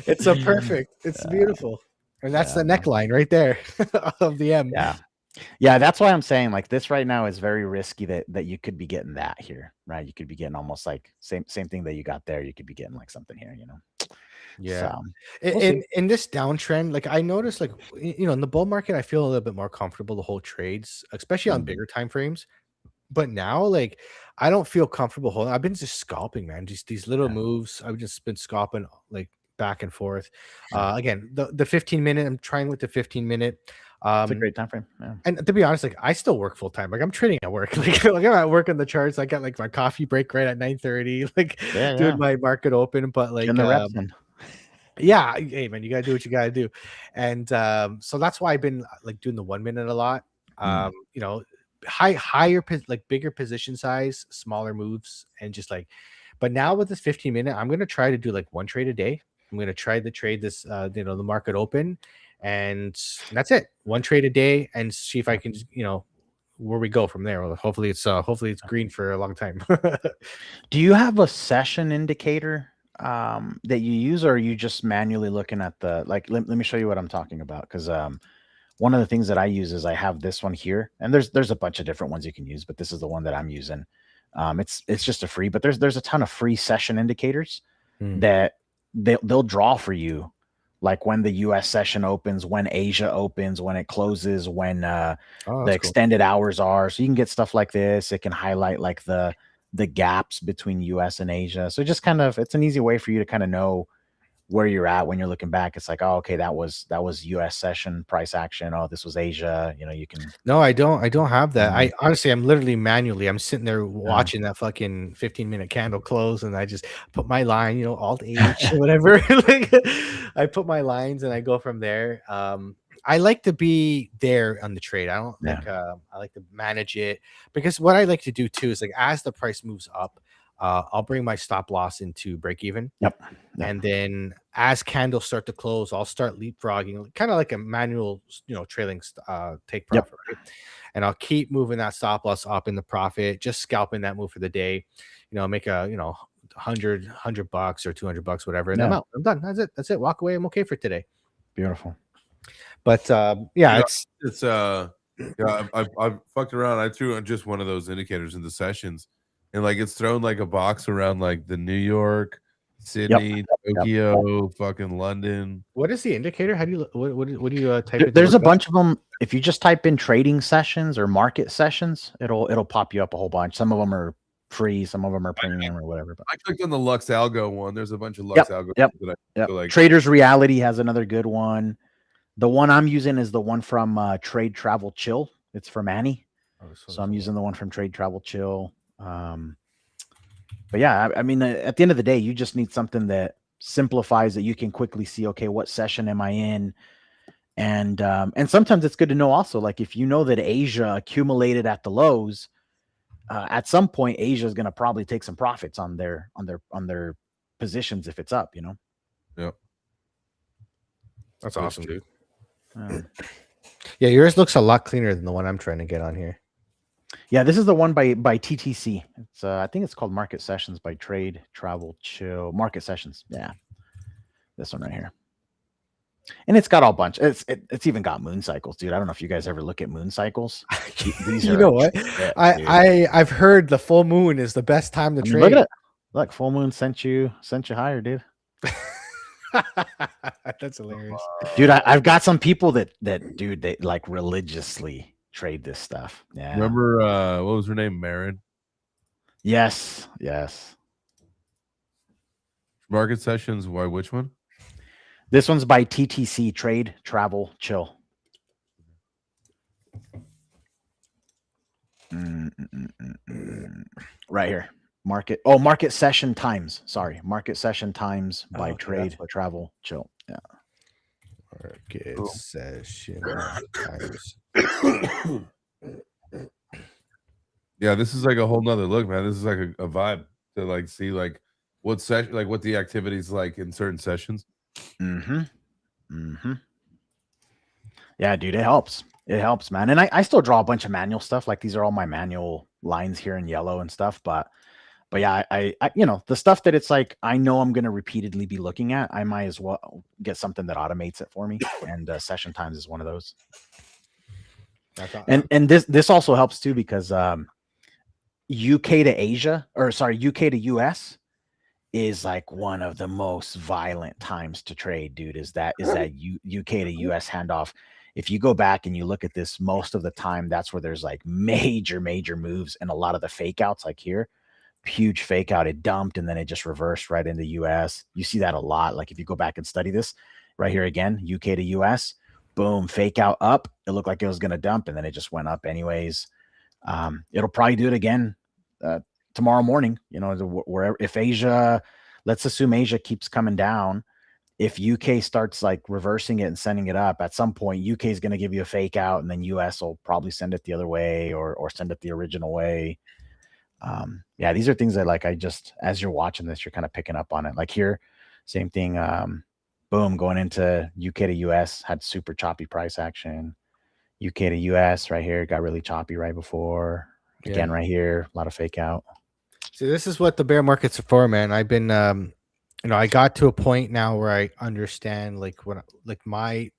It's so perfect. It's beautiful. And that's the neckline right there of the M. Yeah, that's why I'm saying like this right now is very risky that you could be getting that here, right? You could be getting almost like same thing that you got there. You could be getting like something here, you know. Yeah. So, In this downtrend, like I noticed, like in the bull market, I feel a little bit more comfortable to hold trades, especially on bigger time frames. But now, like, I don't feel comfortable holding. I've been just scalping, man. Just these little moves. I've just been scalping like back and forth. Again, the 15-minute. I'm trying with the 15-minute. It's a great time frame. Yeah. And to be honest, like I still work full time. Like I'm trading at work. Like I'm at work on the charts. I got like my coffee break right at 9:30. Like doing my market open. But like in the reps in. yeah, hey man, you gotta do what you gotta do. And so that's why I've been like doing the 1 minute a lot. Higher like bigger position size, smaller moves, and just like, but now with this 15-minute, I'm gonna try to do like one trade a day. I'm gonna try to trade this the market open, and that's it. One trade a day, and see if I can where we go from there. Well, hopefully it's green for a long time. Do you have a session indicator that you use, or are you just manually looking at the like? Let me show you what I'm talking about, because one of the things that I use is I have this one here, and there's a bunch of different ones you can use, but this is the one that I'm using. It's just a free, but there's a ton of free session indicators that they'll draw for you, like when the US session opens, when Asia opens, when it closes, when the extended hours are. So you can get stuff like this. It can highlight like the gaps between US and Asia. So just kind of, it's an easy way for you to kind of know where you're at when you're looking back. It's like, oh, okay, that was US session price action. Oh, this was Asia. You can. No, I don't have that. I honestly, I'm literally manually, I'm sitting there watching that fucking 15-minute candle close, and I just put my line, Alt H, whatever. Like I put my lines and I go from there. I like to be there on the trade. I don't like I like to manage it, because what I like to do too is like as the price moves up, I'll bring my stop loss into break even. Yep. And then as candles start to close, I'll start leapfrogging, kind of like a manual, trailing take profit, right? And I'll keep moving that stop loss up in the profit, just scalping that move for the day, make a, $100 or $200, whatever. And I'm out. I'm done. That's it. Walk away. I'm okay for today. Beautiful. But it's I've fucked around. I threw just one of those indicators into sessions, and like it's thrown like a box around like the New York, Sydney, Tokyo, fucking London. What is the indicator? How do you what do you type? There's a bunch of them. If you just type in trading sessions or market sessions, it'll pop you up a whole bunch. Some of them are free, some of them are premium or whatever. But I clicked on the Lux Algo one. There's a bunch of Lux Algo. That I feel like. Traders Reality has another good one. The one I'm using is the one from Trade Travel Chill. It's from Annie. So I'm using the one from Trade Travel Chill. But yeah, I mean, at the end of the day, you just need something that simplifies that you can quickly see, okay, what session am I in? And sometimes it's good to know also, like if you know that Asia accumulated at the lows, at some point Asia is going to probably take some profits on their positions if it's up, Yeah. That's awesome, dude. Yeah, yours looks a lot cleaner than the one I'm trying to get on here. Yeah, this is the one by TTC. It's I think it's called Market Sessions by Trade Travel Chill. Market Sessions. Yeah, this one right here. And it's got all bunch. It's even got moon cycles, dude. I don't know if you guys ever look at moon cycles. These you know what? I've heard the full moon is the best time to trade. Look at it. Look, full moon sent you higher, dude. That's hilarious, dude. I've got some people that dude, they like religiously trade this stuff. Yeah. Remember what was her name? Marin? Yes. Market Sessions. Why? Which one? This one's by TTC, Trade Travel Chill. Right here. Market Session Times. Sorry. Market Session Times by Trade Travel Chill. Yeah. Market Session Times. Yeah, this is like a whole nother look, man. This is like a vibe to like see like what session, like what the activities like in certain sessions. Yeah, dude, it helps. It helps, man. And I still draw a bunch of manual stuff. Like these are all my manual lines here in yellow and stuff. But yeah, I you know, the stuff that it's like I know I'm going to repeatedly be looking at, I might as well get something that automates it for me. And Session Times is one of those. And this also helps too because UK to Asia, or sorry, UK to US is like one of the most violent times to trade, dude. Is that UK to US handoff. If you go back and you look at this, most of the time that's where there's like major moves, and a lot of the fake outs, like here, huge fake out, it dumped and then it just reversed right into US. You see that a lot. Like if you go back and study this right here again, UK to US, boom, fake out up. It looked like it was going to dump and then it just went up anyways. It'll probably do it again tomorrow morning, you know, wherever. If Asia, let's assume Asia keeps coming down, if UK starts like reversing it and sending it up, at some point UK is going to give you a fake out, and then US will probably send it the other way or send it the original way. Yeah, these are things that like I just, as you're watching this, you're kind of picking up on it. Like here, same thing. Boom, going into UK to US, had super choppy price action. UK to US right here got really choppy right before. Again, right here, a lot of fake out. So this is what the bear markets are for, man. I've been, you know, I got to a point now where I understand like what, like my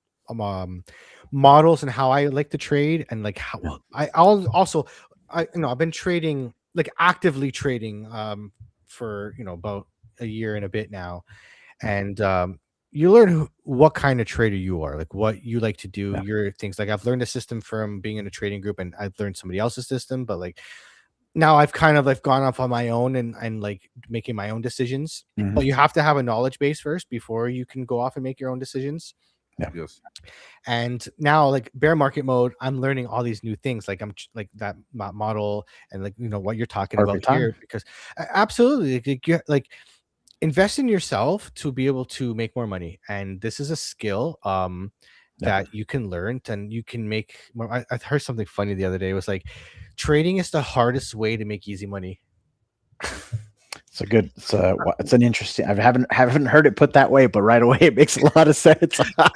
models and how I like to trade, and like how I've been trading, like actively trading, for, you know, about a year and a bit now, and you learn what kind of trader you are, like what you like to do, your things. Like I've learned a system from being in a trading group, and I've learned somebody else's system, but like now I've kind of like gone off on my own and like making my own decisions. But you have to have a knowledge base first before you can go off and make your own decisions. Yeah. Yes. And now, like bear market mode, I'm learning all these new things. Like I'm like that model, and like, you know, what you're talking about here, because absolutely, like invest in yourself to be able to make more money. And this is a skill that you can learn, and you can make more. I heard something funny the other day. It was like, trading is the hardest way to make easy money. It's an interesting, I haven't heard it put that way, but right away it makes a lot of sense. But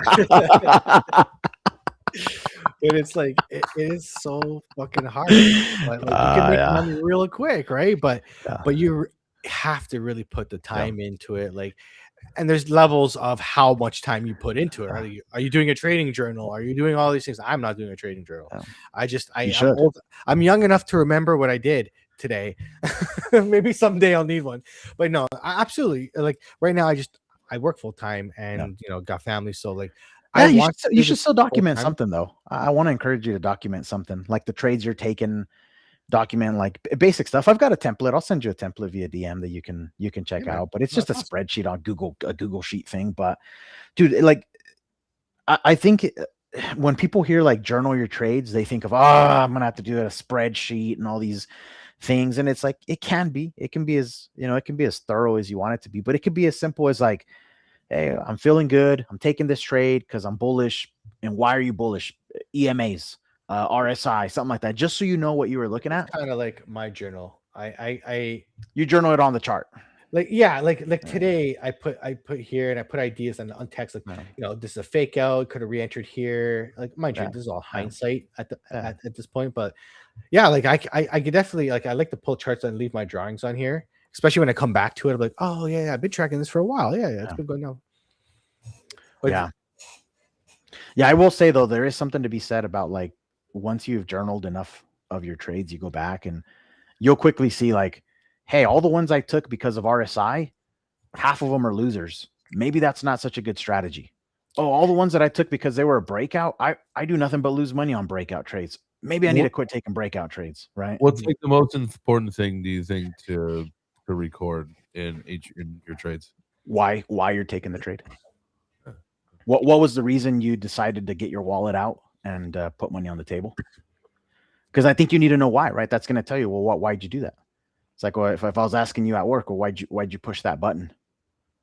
it's like it is so fucking hard. Like, you can make money real quick, right? But you have to really put the time into it. Like, and there's levels of how much time you put into it. Are you doing a trading journal? Are you doing all these things? I'm not doing a trading journal. I'm old. I'm young enough to remember what I did today. Maybe someday I'll need one, but no, absolutely. Like right now, I work full time, and you know, got family. So like, you should still document something though. I want to encourage you to document something, like the trades you're taking. Document like basic stuff. I've got a template. I'll send you a template via DM that you can check out. But it's just a spreadsheet on a Google Sheet thing. But dude, like I think when people hear like journal your trades, they think of, I'm gonna have to do a spreadsheet and all these things. And it's like it can be as, you know, it can be as thorough as you want it to be, but it could be as simple as like, hey, I'm feeling good. I'm taking this trade because I'm bullish. And why are you bullish? EMAs. RSI, something like that, just so you know what you were looking at. Kind of like my journal. You journal it on the chart. Like today I put here, and I put ideas on text, like, you know, this is a fake out, could have re-entered here. Like, mind you, this is all hindsight at this point, but yeah, like I could definitely, like, I like to pull charts and leave my drawings on here, especially when I come back to it. I'm like, oh yeah, I've been tracking this for a while. Yeah, it's been going on. But yeah, I will say though, there is something to be said about like, once you've journaled enough of your trades, you go back and you'll quickly see like, hey, all the ones I took because of RSI, half of them are losers. Maybe that's not such a good strategy. Oh, all the ones that I took because they were a breakout, I do nothing but lose money on breakout trades. Maybe I need to quit taking breakout trades, right? What's like the most important thing, do you think, to record in your trades? Why you're taking the trade? What was the reason you decided to get your wallet out and put money on the table? Because I think you need to know why, right? That's going to tell you, well, why'd you do that? It's like, well, if I was asking you at work, well, why'd you push that button?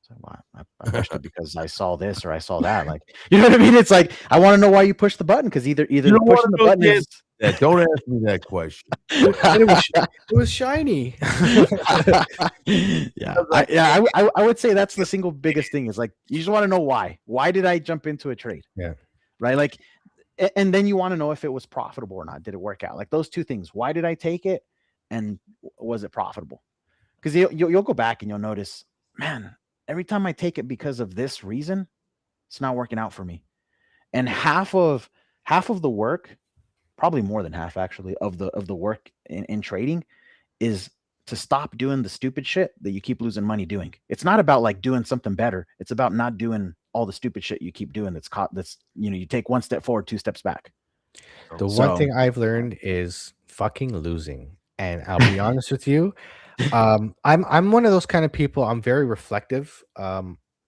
It's like, well, I pushed it because I saw this or I saw that. Like, you know what I mean? It's like, I want to know why you pushed the button, because either pushing the button is. Don't ask me that question. It was shiny. I would say that's the single biggest thing, is like, you just want to know why. Why did I jump into a trade? Yeah. Right. Like, and then you want to know if it was profitable or not. Did it work out? Like those two things. Why did I take it? And was it profitable? Because you'll go back and you'll notice, man, every time I take it because of this reason, it's not working out for me. And half of the work, probably more than half actually, of the work in trading is to stop doing the stupid shit that you keep losing money doing. It's not about like doing something better. It's about not doing all the stupid shit you keep doing. That's you take one step forward, two steps back. The one thing I've learned is fucking losing. And I'll be honest with you, I'm one of those kind of people. I'm very reflective.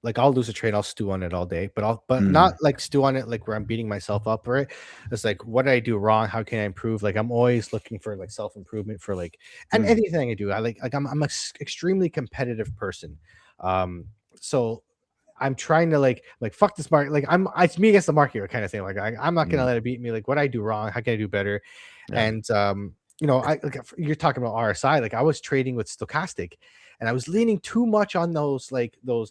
Like I'll lose a trade, I'll stew on it all day, but not like stew on it like where I'm beating myself up for it. It's like, what did I do wrong? How can I improve? Like I'm always looking for like self improvement for like and anything I do. I'm an extremely competitive person. So I'm trying to like fuck this market. Like it's me against the market kind of thing. Like I'm not gonna let it beat me. Like what I do wrong, how can I do better? Yeah. And you're talking about RSI. Like I was trading with stochastic, and I was leaning too much on those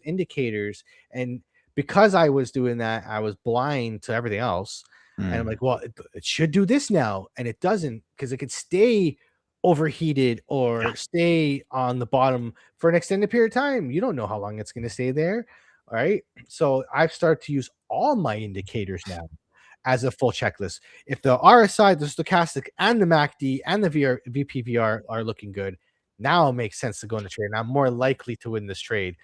indicators. And because I was doing that, I was blind to everything else. And I'm like, well, it should do this now, and it doesn't, because it could stay overheated or stay on the bottom for an extended period of time. You don't know how long it's going to stay there. All right. So I've started to use all my indicators now as a full checklist. If the RSI, the stochastic, and the MACD and the VPVR are looking good, now it makes sense to go into trade. And I'm more likely to win this trade.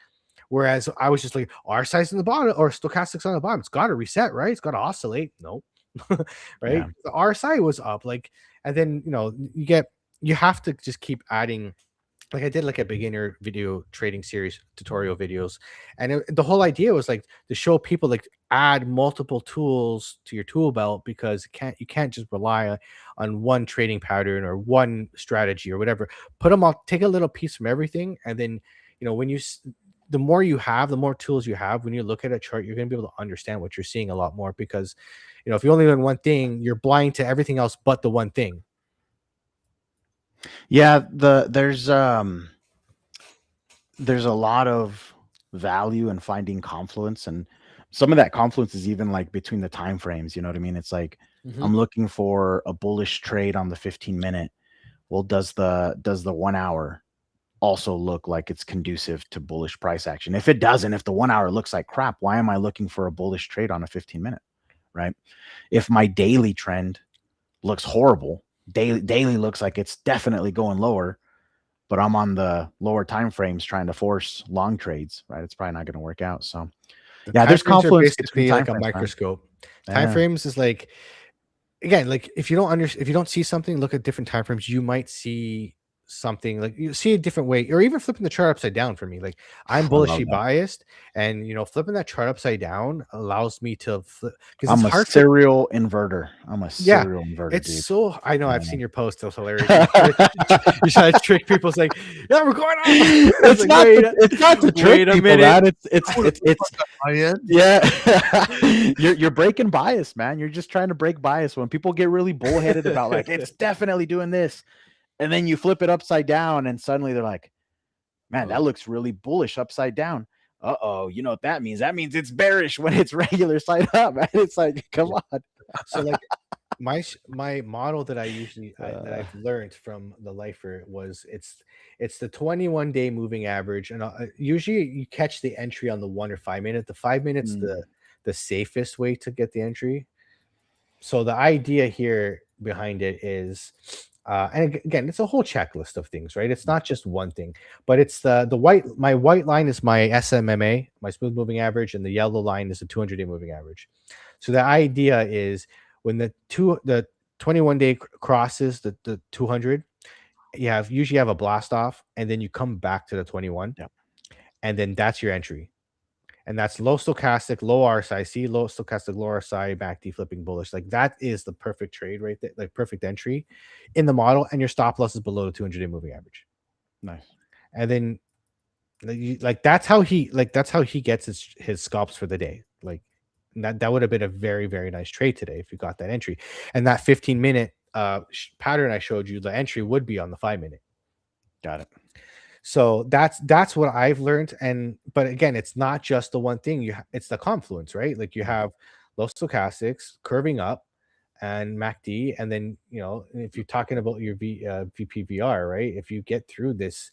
Whereas I was just like, RSI's on the bottom or stochastic's on the bottom. It's got to reset, right? It's got to oscillate. No, right? Yeah. The RSI was up, like, and then you have to just keep adding. Like I did like a beginner video trading series tutorial videos, and the whole idea was like to show people like add multiple tools to your tool belt, because you can't just rely on one trading pattern or one strategy or whatever. Put them all, take a little piece from everything, and then when the more you have, the more tools you have, when you look at a chart, you're going to be able to understand what you're seeing a lot more, because if you only learn one thing, you're blind to everything else but the one thing. Yeah, there's a lot of value in finding confluence, and some of that confluence is even like between the time frames. You know what I mean? It's like I'm looking for a bullish trade on the 15-minute. Well, does the 1 hour also look like it's conducive to bullish price action? If it doesn't, if the 1 hour looks like crap, why am I looking for a bullish trade on a 15-minute? Right? If my daily trend looks horrible, daily looks like it's definitely going lower, but I'm on the lower time frames trying to force long trades, right? It's probably not going to work out. So there's confluence basically like a microscope. Time frames is like, again, like if you don't see something, look at different time frames. You might see something, like you see a different way, or even flipping the chart upside down. For me, like I'm bullishly biased, and flipping that chart upside down allows me to flip, because I'm a serial inverter. I'm a serial inverter. It's dude. so, I know, I've seen your post. That was hilarious. You try to trick people, saying, "Yeah, we're going on." It's not to trick people, man. It's yeah. You're breaking bias, man. You're just trying to break bias. When people get really bullheaded about like it's definitely doing this, and then you flip it upside down, and suddenly they're like, man, that looks really bullish upside down. Uh-oh, you know what that means? That means it's bearish when it's regular side up, man. It's like, come on. So like my model that I usually that I've learned from the lifer was it's the 21-day moving average, and usually you catch the entry on the 1 or 5 minute. The 5 minutes the safest way to get the entry. So the idea here behind it is, and again, it's a whole checklist of things, right? It's not just one thing, but it's my white line is my SMMA, my smooth moving average, and the yellow line is the 200-day moving average. So the idea is when the 21-day crosses the 200, you usually have a blast off, and then you come back to the 21, and then that's your entry. And that's low stochastic, low RSI, low stochastic, low RSI, back D flipping bullish. Like that is the perfect trade right there, like perfect entry in the model. And your stop loss is below the 200-day moving average. Nice. And then that's how he gets his scalps for the day. Like that would have been a very, very nice trade today if you got that entry. And that 15-minute pattern I showed you, the entry would be on the 5 minute. Got it. So that's what I've learned. But again, it's not just the one thing. It's the confluence, right? Like you have low stochastics curving up, and MACD, and then if you're talking about your VPVR, right? If you get through this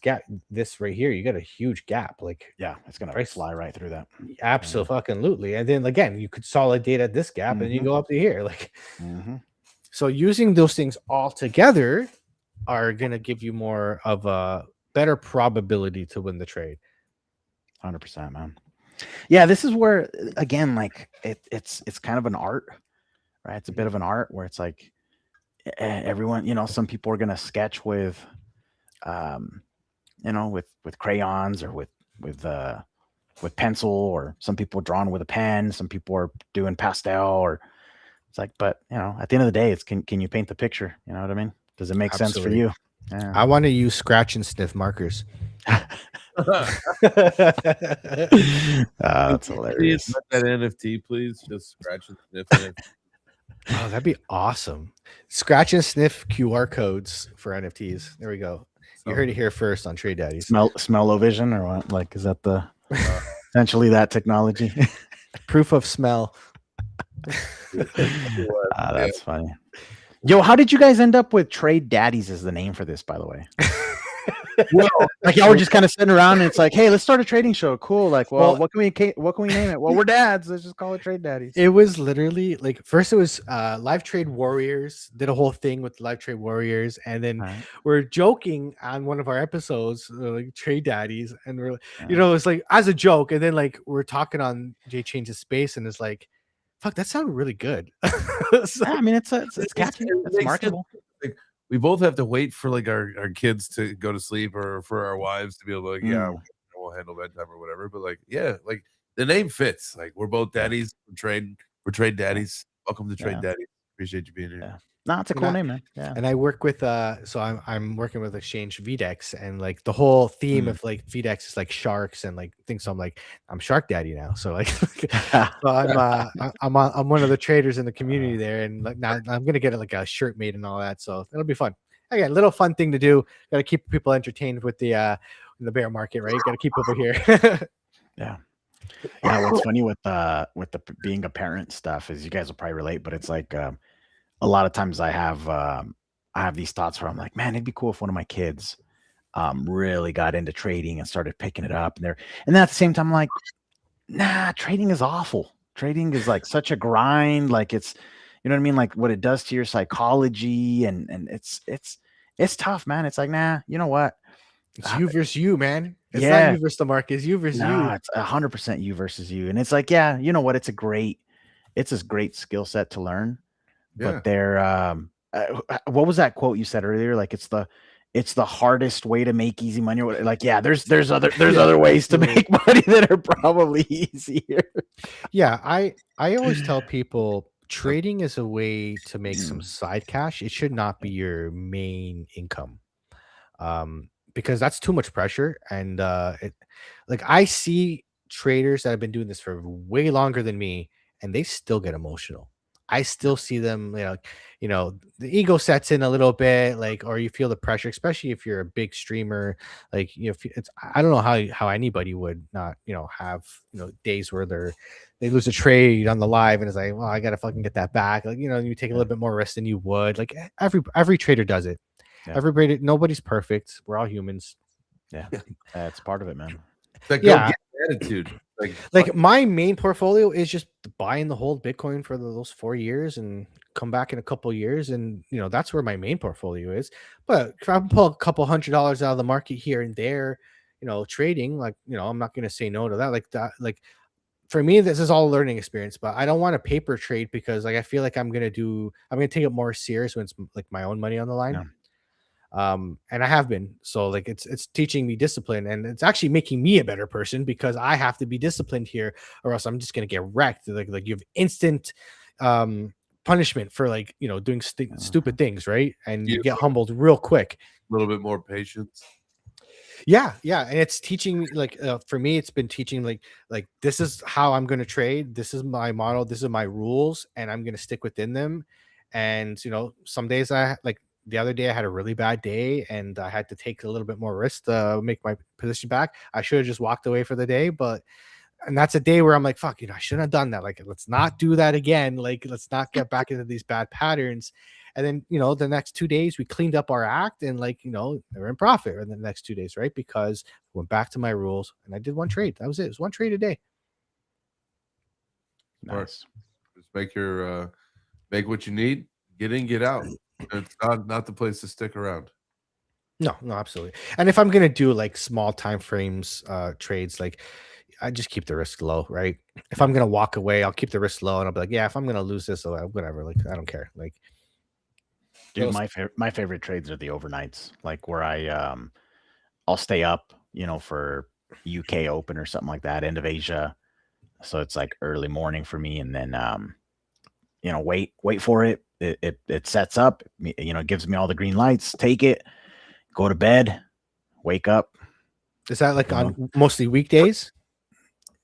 gap, this right here, you got a huge gap. Like Yeah, it's gonna price, fly right through that. absolutely. And then again, you could consolidate at this gap, and you go up to here. Like, Mm-hmm. so using those things all together are gonna give you more of a better probability to win the trade. 100%, man. Yeah, this is where again, like it's kind of an art, right? It's a bit of an art where it's like everyone, some people are gonna sketch with, with crayons or with pencil, or some people drawing with a pen, some people are doing pastel, or it's like, but at the end of the day, it's can you paint the picture? You know what I mean? Does it make sense for Absolutely. you? Yeah. I want to use scratch and sniff markers. That's hilarious. Please, that NFT, please. Just scratch and sniff it. Oh, that'd be awesome. Scratch and sniff QR codes for NFTs. There we go. You heard it here first on Trade Daddies. Smell-o-vision, or what? Like, is that the essentially that technology? Proof of smell. That's funny. Yo, how did you guys end up with Trade Daddies as the name for this, by the way? Well, like y'all were just kind of sitting around and it's like, hey, let's start a trading show. Cool. Like, well, what can we name it? Well, we're dads. Let's just call it Trade Daddies. It was literally like, first it was Live Trade Warriors, did a whole thing with Live Trade Warriors, and then we're joking on one of our episodes, like Trade Daddies, and we're it's like as a joke, and then like we're talking on Jay Changes Space, and it's like, fuck, that sounded really good. So, I mean, it's catchy, it's marketable. Like, we both have to wait for like our kids to go to sleep, or for our wives to be able to, like, we'll handle bedtime or whatever. But like, like the name fits. Like, we're both daddies. We're trade daddies. Welcome to Trade Daddies. Appreciate you being here. Yeah. No, it's a cool name, man. Yeah. And I work with so I'm working with Exchange VDEX, and like the whole theme of like VDEX is like sharks and like things. So I'm like, I'm Shark Daddy now. So like, so I'm one of the traders in the community there, and like now I'm gonna get like a shirt made and all that. So it'll be fun. Again, little fun thing to do. Got to keep people entertained with the bear market, right? Got to keep people here. Yeah. What's funny with the being a parent stuff is, you guys will probably relate, but it's like a lot of times I have these thoughts where I'm like, man, it'd be cool if one of my kids really got into trading and started picking it up, and then at the same time I'm like, nah, trading is awful. Trading is like such a grind. Like, it's, you know what I mean? Like what it does to your psychology, and it's tough, man. It's like, nah, you know what? It's you versus you, man. It's not you versus the market. It's you versus you. It's 100% you versus you. And it's like, yeah, you know what? It's a great skill set to learn. But they're what was that quote you said earlier? Like, it's the hardest way to make easy money. Or like, there's other ways to make money that are probably easier. Yeah, I always tell people trading is a way to make some side cash. It should not be your main income. Because that's too much pressure. And like, I see traders that have been doing this for way longer than me, and they still get emotional. I still see them, the ego sets in a little bit, like, or you feel the pressure, especially if you're a big streamer. Like, I don't know how anybody would not, have, days where they lose a trade on the live, and it's like, well, I gotta fucking get that back. Like, you take a little bit more risk than you would. Like, every trader does it. Yeah. Everybody, nobody's perfect. We're all humans. Yeah, that's part of it, man. Get attitude. Like my main portfolio is just buy and hold Bitcoin for those 4 years and come back in a couple of years, and that's where my main portfolio is. But if I pull a couple $100 out of the market here and there, trading, like, I'm not going to say no to that. Like that, like, for me, this is all a learning experience. But I don't want to paper trade, because like I feel like I'm gonna take it more serious when it's like my own money on the line. Yeah. And I have been. So like, it's teaching me discipline, and it's actually making me a better person, because I have to be disciplined here, or else I'm just gonna get wrecked. Like you have instant punishment for like, doing stupid things, right? And you get humbled real quick. A little bit more patience. Yeah, and it's teaching me, like, for me, it's been teaching like this is how I'm going to trade. This is my model. This is my rules, and I'm going to stick within them. And some days the other day I had a really bad day, and I had to take a little bit more risk to make my position back. I should have just walked away for the day, but and that's a day where I'm like, fuck, I shouldn't have done that. Like, let's not do that again. Like, let's not get back into these bad patterns. And then, the next 2 days we cleaned up our act, and like, we're in profit in the next 2 days, right? Because I went back to my rules and I did one trade. That was it. It was one trade a day. Nice. Just make what you need, get in, get out. It's not the place to stick around. No, absolutely. And if I'm gonna do like small time frames trades, like I just keep the risk low, right? If I'm gonna walk away, I'll keep the risk low, and I'll be like, yeah, if I'm gonna lose this, whatever. Like, I don't care. Like, Dude, my favorite trades are the overnights, like where I'll stay up, for UK Open or something like that, end of Asia. So it's like early morning for me, and then wait for it. It sets up, it gives me all the green lights, take it, go to bed, wake up. is that like on mostly weekdays?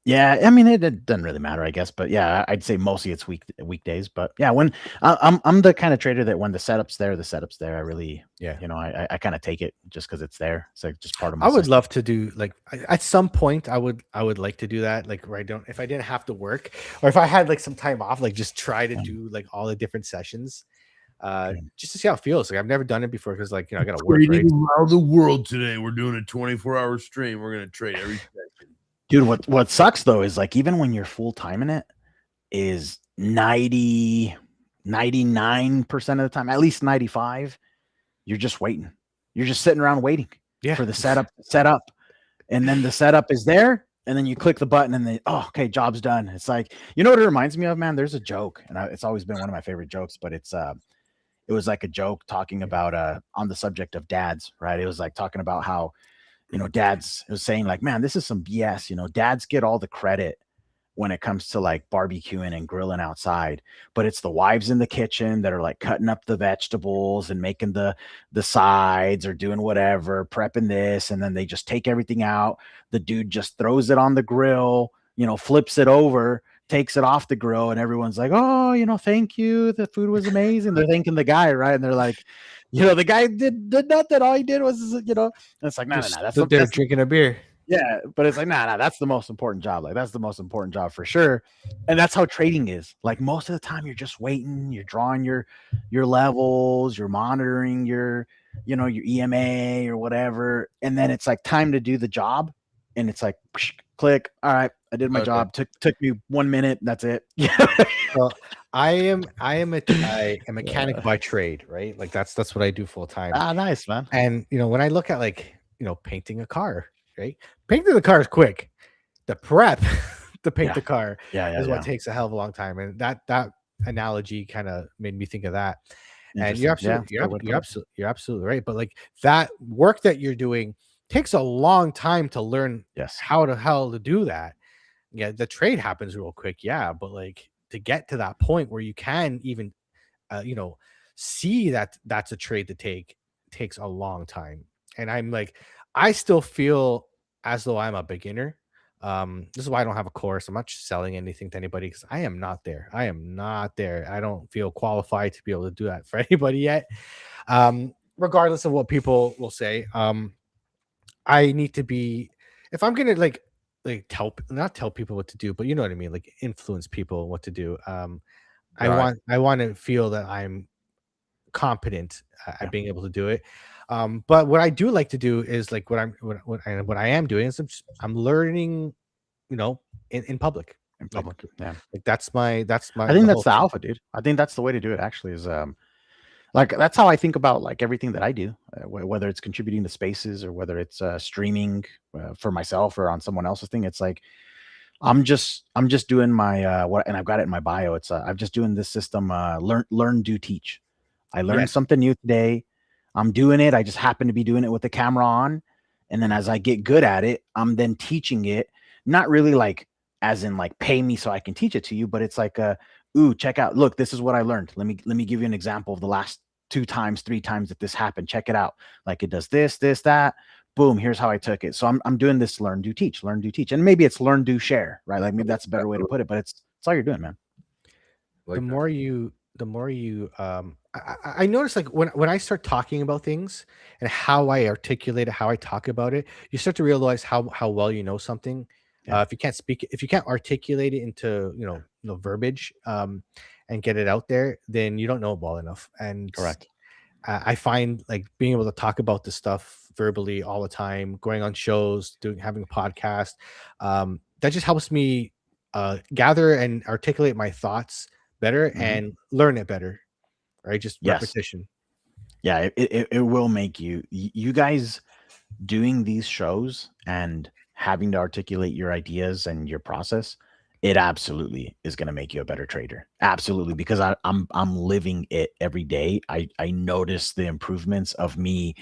Yeah, I mean it doesn't really matter, I guess, but yeah, I'd say mostly it's weekdays. But yeah, when I'm the kind of trader that when the setup's there, I really, I kind of take it just because it's there. It's like just part of my. I would love to do like at some point. I would like to do that, like where if I didn't have to work, or if I had like some time off, like just try to do like all the different sessions, just to see how it feels. Like I've never done it before because like I got to work. Right? Around the world today, we're doing a 24-hour stream. We're gonna trade every session. Dude, what sucks though is like even when you're full time in it, is 99% of the time, at least 95, you're just waiting. You're just sitting around waiting for the setup set up. And then the setup is there, and then you click the button and then okay, job's done. It's like, you know what it reminds me of, man? There's a joke, and it's always been one of my favorite jokes, but it was like a joke talking about on the subject of dads, right? It was like talking about how dads, it was saying like, man, this is some BS. Dads get all the credit when it comes to like barbecuing and grilling outside, but it's the wives in the kitchen that are like cutting up the vegetables and making the sides or doing whatever, prepping this, and then they just take everything out. The dude just throws it on the grill, flips it over, takes it off the grill, and everyone's like, oh, thank you, the food was amazing. They're thanking the guy, right? And they're like, the guy did nothing. All he did was, and it's like, no, that's they're drinking a beer. Yeah, but it's like, nah, that's the most important job. Like, that's the most important job for sure. And that's how trading is. Like, most of the time, you're just waiting. You're drawing your levels. You're monitoring your EMA or whatever. And then it's like time to do the job. And it's like, click. All right, I did my job. Took me 1 minute. That's it. Well, I am a mechanic by trade, right? Like that's what I do full time. Ah, nice, man. And when I look at like painting a car, right? Painting the car is quick. The prep to paint the car is what takes a hell of a long time. And that analogy kind of made me think of that. And you're absolutely right. But like that work that you're doing takes a long time to learn how the hell to do that. Yeah, the trade happens real quick, but like to get to that point where you can even see that that's a trade to take takes a long time. And I'm like, I still feel as though I'm a beginner. This is why I don't have a course. I'm not selling anything to anybody because I am not there. I don't feel qualified to be able to do that for anybody yet. Regardless of what people will say. I need to be, if I'm gonna like not tell people what to do, but you know what I mean, like influence people what to do. I want to feel that I'm competent at being able to do it. But what I do like to do is like what I am doing is I'm learning, in public. In public, like that's my. I think that's the alpha, dude. I think that's the way to do it. Actually, is like that's how I think about like everything that I do, whether it's contributing to spaces or whether it's streaming for myself or on someone else's thing. It's like I'm just doing my what, and I've got it in my bio. It's I'm just doing this system, learn, do, teach. I learned something new today. I'm doing it. I just happen to be doing it with the camera on, and then as I get good at it, I'm then teaching it. Not really like as in like pay me so I can teach it to you, but it's like ooh, check out, look, this is what I learned. Let me give you an example of the last 2 times, 3 times that this happened. Check it out. Like it does this, that. Boom, here's how I took it. So I'm doing this learn, do, teach. And maybe it's learn, do, share, right? Like maybe that's a better way to put it, but it's all you're doing, man. Like the more you I notice like when I start talking about things and how I articulate it, how I talk about it, you start to realize how well you know something Yeah. If you can't articulate it into verbiage, and get it out there, then you don't know it well enough. And Correct. I find like being able to talk about this stuff verbally all the time, going on shows, having a podcast, that just helps me gather and articulate my thoughts better and learn it better. Right, just Yes. repetition. Yeah, it will make you guys doing these shows and having to articulate your ideas and your process. It absolutely is going to make you a better trader. Absolutely, because I'm living it every day. I notice the improvements of me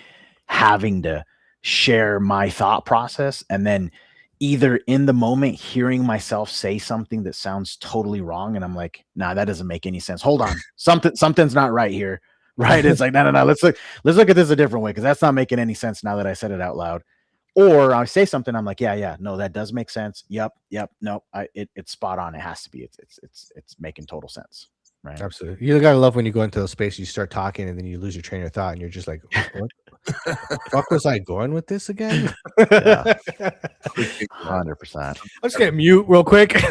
having to share my thought process, and then either in the moment hearing myself say something that sounds totally wrong, and I'm like, nah, that doesn't make any sense. Hold on, something's not right here. Right? It's like, no. Let's look at this a different way, because that's not making any sense now that I said it out loud. Or I say something, I'm like, yeah, no, that does make sense. Yep, no, it's spot on. It has to be. It's making total sense, right? Absolutely. You gotta love when you go into those spaces, you start talking, and then you lose your train of thought, and you're just like, what the fuck was I going with this again? Yeah. 100%. I'm just gonna mute real quick.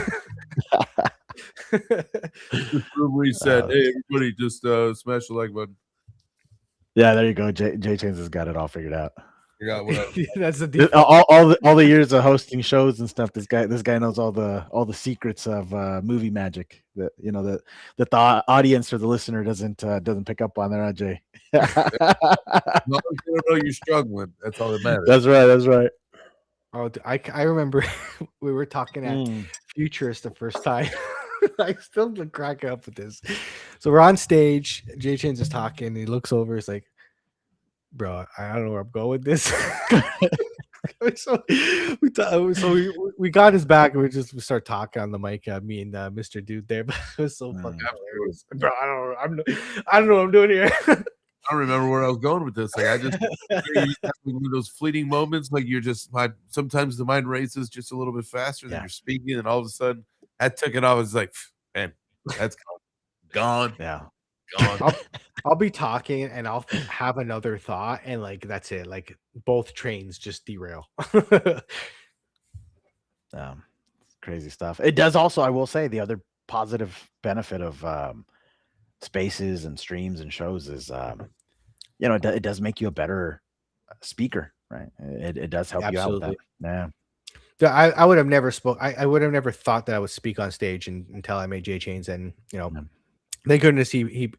Reset. Hey, everybody, just smash the like button. Yeah, there you go. Jay Chains has got it all figured out. You got what? That's the default. All the years of hosting shows and stuff. This guy knows all the secrets of movie magic that that the audience or the listener doesn't pick up on there, Jay. No one's gonna know you're struggling. That's all that matters. That's right. Oh, I remember we were talking at Futurist the first time. I still crack up with this. So we're on stage. Jay Chains is talking. He looks over. He's like, "Bro, I don't know where I'm going with this." So we got his back, and we start talking on the mic. Me and Mr. Dude there, but it was so fucking hilarious. Bro, I don't know what I'm doing here. I don't remember where I was going with this. Like, I just those fleeting moments, like sometimes the mind races just a little bit faster than you're speaking, and all of a sudden that took it off. It's like, man, that's gone. Yeah. Gone. I'll be talking and I'll have another thought, and like that's it. Like both trains just derail. Crazy stuff. It does also, I will say, the other positive benefit of spaces and streams and shows is it does make you a better speaker, right? It does help you out with that. Yeah. I would have never I would have never thought that I would speak on stage until I made Jay Chains, and thank goodness he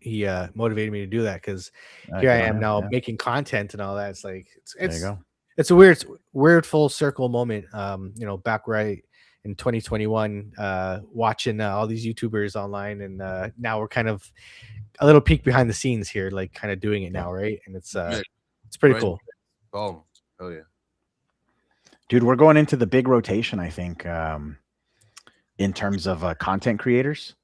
motivated me to do that, because here I am now making content and all that. It's like it's a weird full circle moment. Back right in 2021, watching all these YouTubers online, and now we're kind of a little peek behind the scenes here, like kind of doing it now, right? And it's pretty cool. Oh, hell yeah. Dude, we're going into the big rotation, I think, in terms of content creators.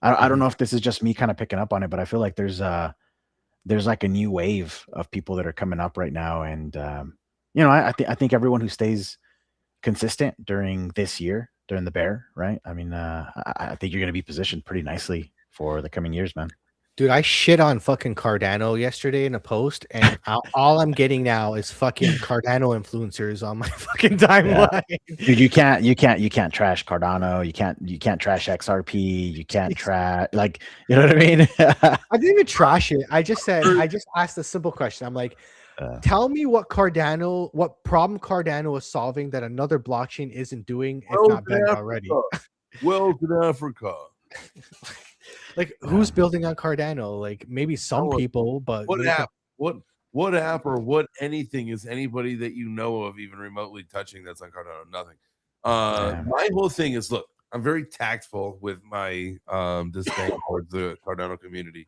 I don't know if this is just me kind of picking up on it, but I feel like there's like a new wave of people that are coming up right now. And, I think everyone who stays consistent during this year, during the bear, right? I mean, I think you're going to be positioned pretty nicely for the coming years, man. Dude, I shit on fucking Cardano yesterday in a post, and all I'm getting now is fucking Cardano influencers on my fucking timeline. Yeah. Dude, you can't trash Cardano. You can't trash XRP. You can't trash, like, you know what I mean? I didn't even trash it. I just asked a simple question. I'm like, tell me what problem Cardano is solving that another blockchain isn't doing, if not banned already. Well, in Africa. Like, who's building on Cardano? Like, maybe some people, but what app or what anything is anybody that you know of even remotely touching that's on Cardano? Nothing. My whole thing is, look, I'm very tactful with my disdain towards the Cardano community.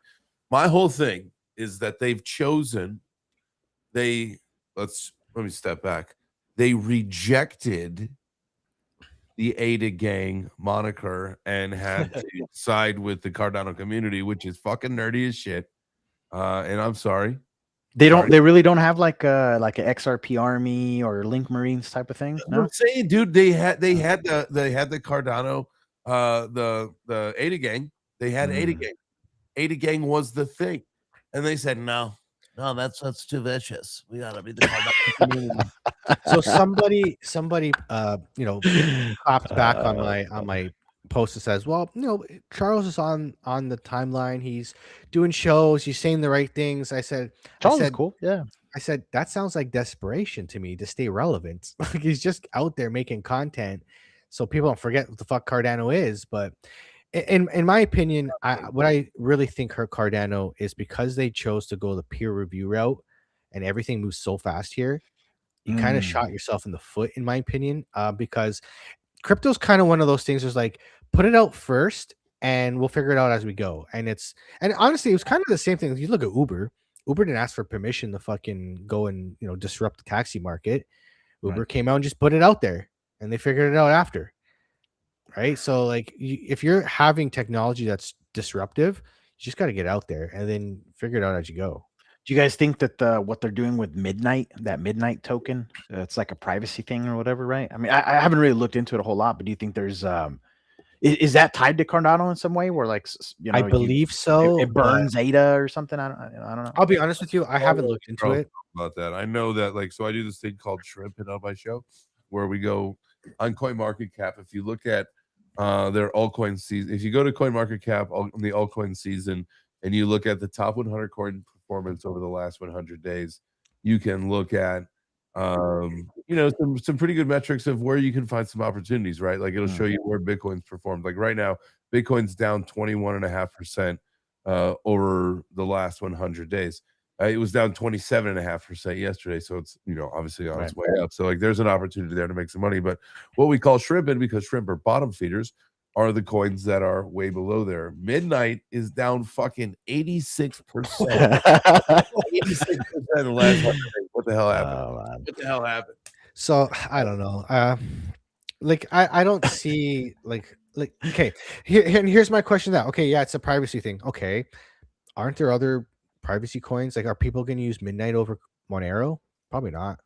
My whole thing is that they've chosen. Let me step back. They rejected the Ada Gang moniker and had to side with the Cardano community, which is fucking nerdy as shit. And I'm sorry. They really don't have like an XRP army or Link Marines type of thing. No? I'm saying, dude, they had the Cardano, the Ada Gang. They had Ada Gang. Ada Gang was the thing, and they said no, that's too vicious. We gotta be the Cardano community. So somebody clapped back on my post that says, well, Charles is on the timeline. He's doing shows. He's saying the right things. I said, I Charles is said, cool. Yeah. I said that sounds like desperation to me to stay relevant. Like he's just out there making content, so people don't forget what the fuck Cardano is. But in my opinion, what I really think hurt Cardano is because they chose to go the peer review route, and everything moves so fast here. You kind of Mm, shot yourself in the foot, in my opinion, because crypto's kind of one of those things. There's like put it out first, and we'll figure it out as we go. And honestly, it was kind of the same thing. You look at Uber. Uber didn't ask for permission to fucking go and disrupt the taxi market. Uber right. came out and just put it out there, and they figured it out after, right? So like, if you're having technology that's disruptive, you just got to get out there and then figure it out as you go. Do you guys think that what they're doing with Midnight, that Midnight token, it's like a privacy thing or whatever, right? I mean, I haven't really looked into it a whole lot, but do you think there's is that tied to Cardano in some way, where like I believe so. it burns ADA or something? I don't know. I'll be honest with you, I haven't looked into it. About that. I know that, like, so I do this thing called Shrimping on my show, where we go on CoinMarketCap. If you look at their altcoin season, if you go to CoinMarketCap on the altcoin season, and you look at the top 100 coin performance over the last 100 days, you can look at some pretty good metrics of where you can find some opportunities, right? Like it'll show you where Bitcoin's performed. Like right now, Bitcoin's down 21.5% over the last 100 days. It was down 27.5% yesterday, so it's obviously on its way up. So like there's an opportunity there to make some money. But what we call shrimping, because shrimp are bottom feeders, are the coins that are way below there. Midnight is down fucking 86%. 86% in the last 100 days. What the hell happened? What the hell happened? So I don't know. Like I don't see like okay. Here's my question now. Okay, yeah, it's a privacy thing. Okay, aren't there other privacy coins? Like, are people going to use Midnight over Monero? Probably not.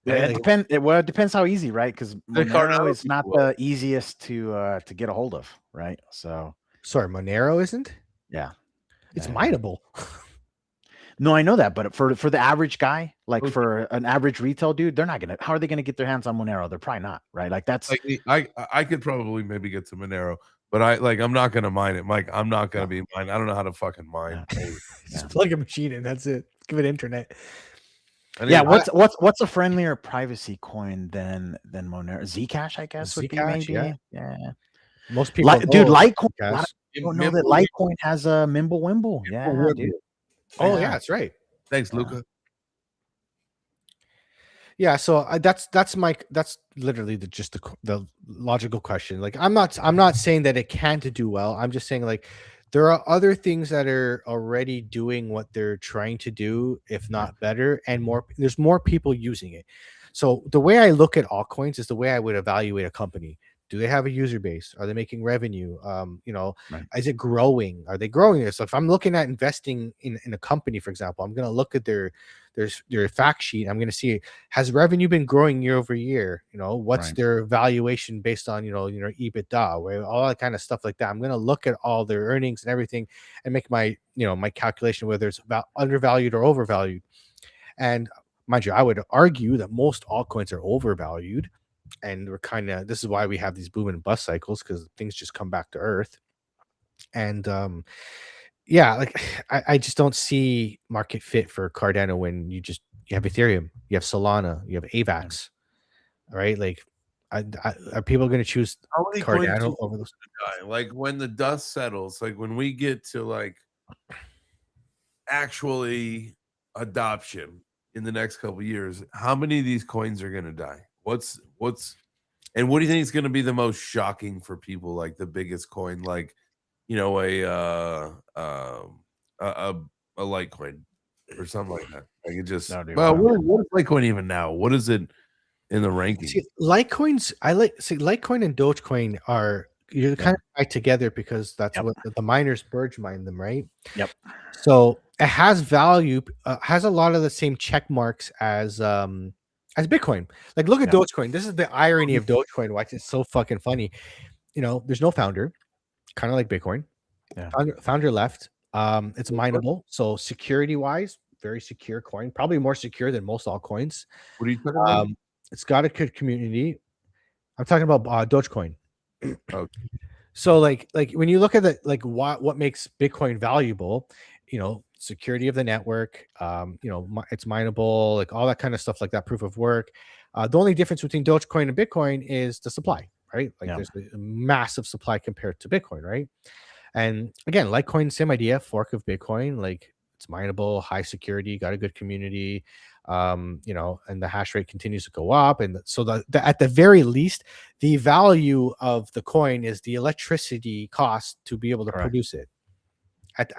Yeah, Right? it depends. Well, it depends how easy, right? Because Monero Cardano is not the easiest to get a hold of, right? So Sorry, Monero isn't. yeah, It's yeah. mineable. No, I know that, but for the average guy, like for an average retail dude, they're not gonna. How are they gonna get their hands on Monero? They're probably not, right? Like that's like I could probably maybe get some Monero, but I'm not gonna mine it, Mike. I'm not gonna be mine. I don't know how to fucking mine. Just plug a machine in. That's it. Give it internet. Yeah, what's a friendlier privacy coin than Monero? Zcash, I guess, would be Zcash, maybe. yeah. Most people, Litecoin. Zcash. I don't know that Litecoin has a Mimblewimble. Yeah, dude. Oh yeah, that's right. Thanks, Luca. Yeah, so that's literally the logical question. Like I'm not saying that it can't do well. I'm just saying like there are other things that are already doing what they're trying to do, if not better, and more. There's more people using it. So the way I look at altcoins is the way I would evaluate a company. Do they have a user base? Are they making revenue? Is it growing? Are they growing this? So if I'm looking at investing in a company, for example, I'm going to look at their fact sheet. I'm going to see, has revenue been growing year over year? What's their valuation based on, EBITDA, all that kind of stuff like that. I'm going to look at all their earnings and everything and make my, my calculation, whether it's about undervalued or overvalued. And mind you, I would argue that most altcoins are overvalued. And this is why we have these boom and bust cycles, because things just come back to earth. And like I just don't see market fit for Cardano when you have Ethereum, you have Solana, you have AVAX, right? Like are people going to choose Cardano over those? Like when the dust settles, like when we get to like actually adoption in the next couple of years, how many of these coins are going to die? And what do you think is going to be the most shocking for people? Like the biggest coin, like a Litecoin or something like that. Like it just what is Litecoin even now? What is it in the ranking? See, Litecoins, Litecoin and Dogecoin are kind of tied together because that's what the miners merge mine them, right? Yep. So it has value, has a lot of the same check marks as Bitcoin. Like look at Dogecoin. This is the irony of Dogecoin. Why it's so fucking funny. There's no founder, kind of like Bitcoin. Yeah. Founder left. It's mineable. So security wise, very secure coin, probably more secure than most altcoins. What are you talking about? It's got a good community. I'm talking about Dogecoin. Oh. So like when you look at the like what makes Bitcoin valuable, security of the network, it's mineable, like all that kind of stuff, like that proof of work. The only difference between Dogecoin and Bitcoin is the supply, right? Like Yeah. there's a massive supply compared to Bitcoin, right? And again, Litecoin, same idea, fork of Bitcoin, like it's mineable, high security, got a good community, and the hash rate continues to go up. And so at the very least, the value of the coin is the electricity cost to be able to Correct. produce it at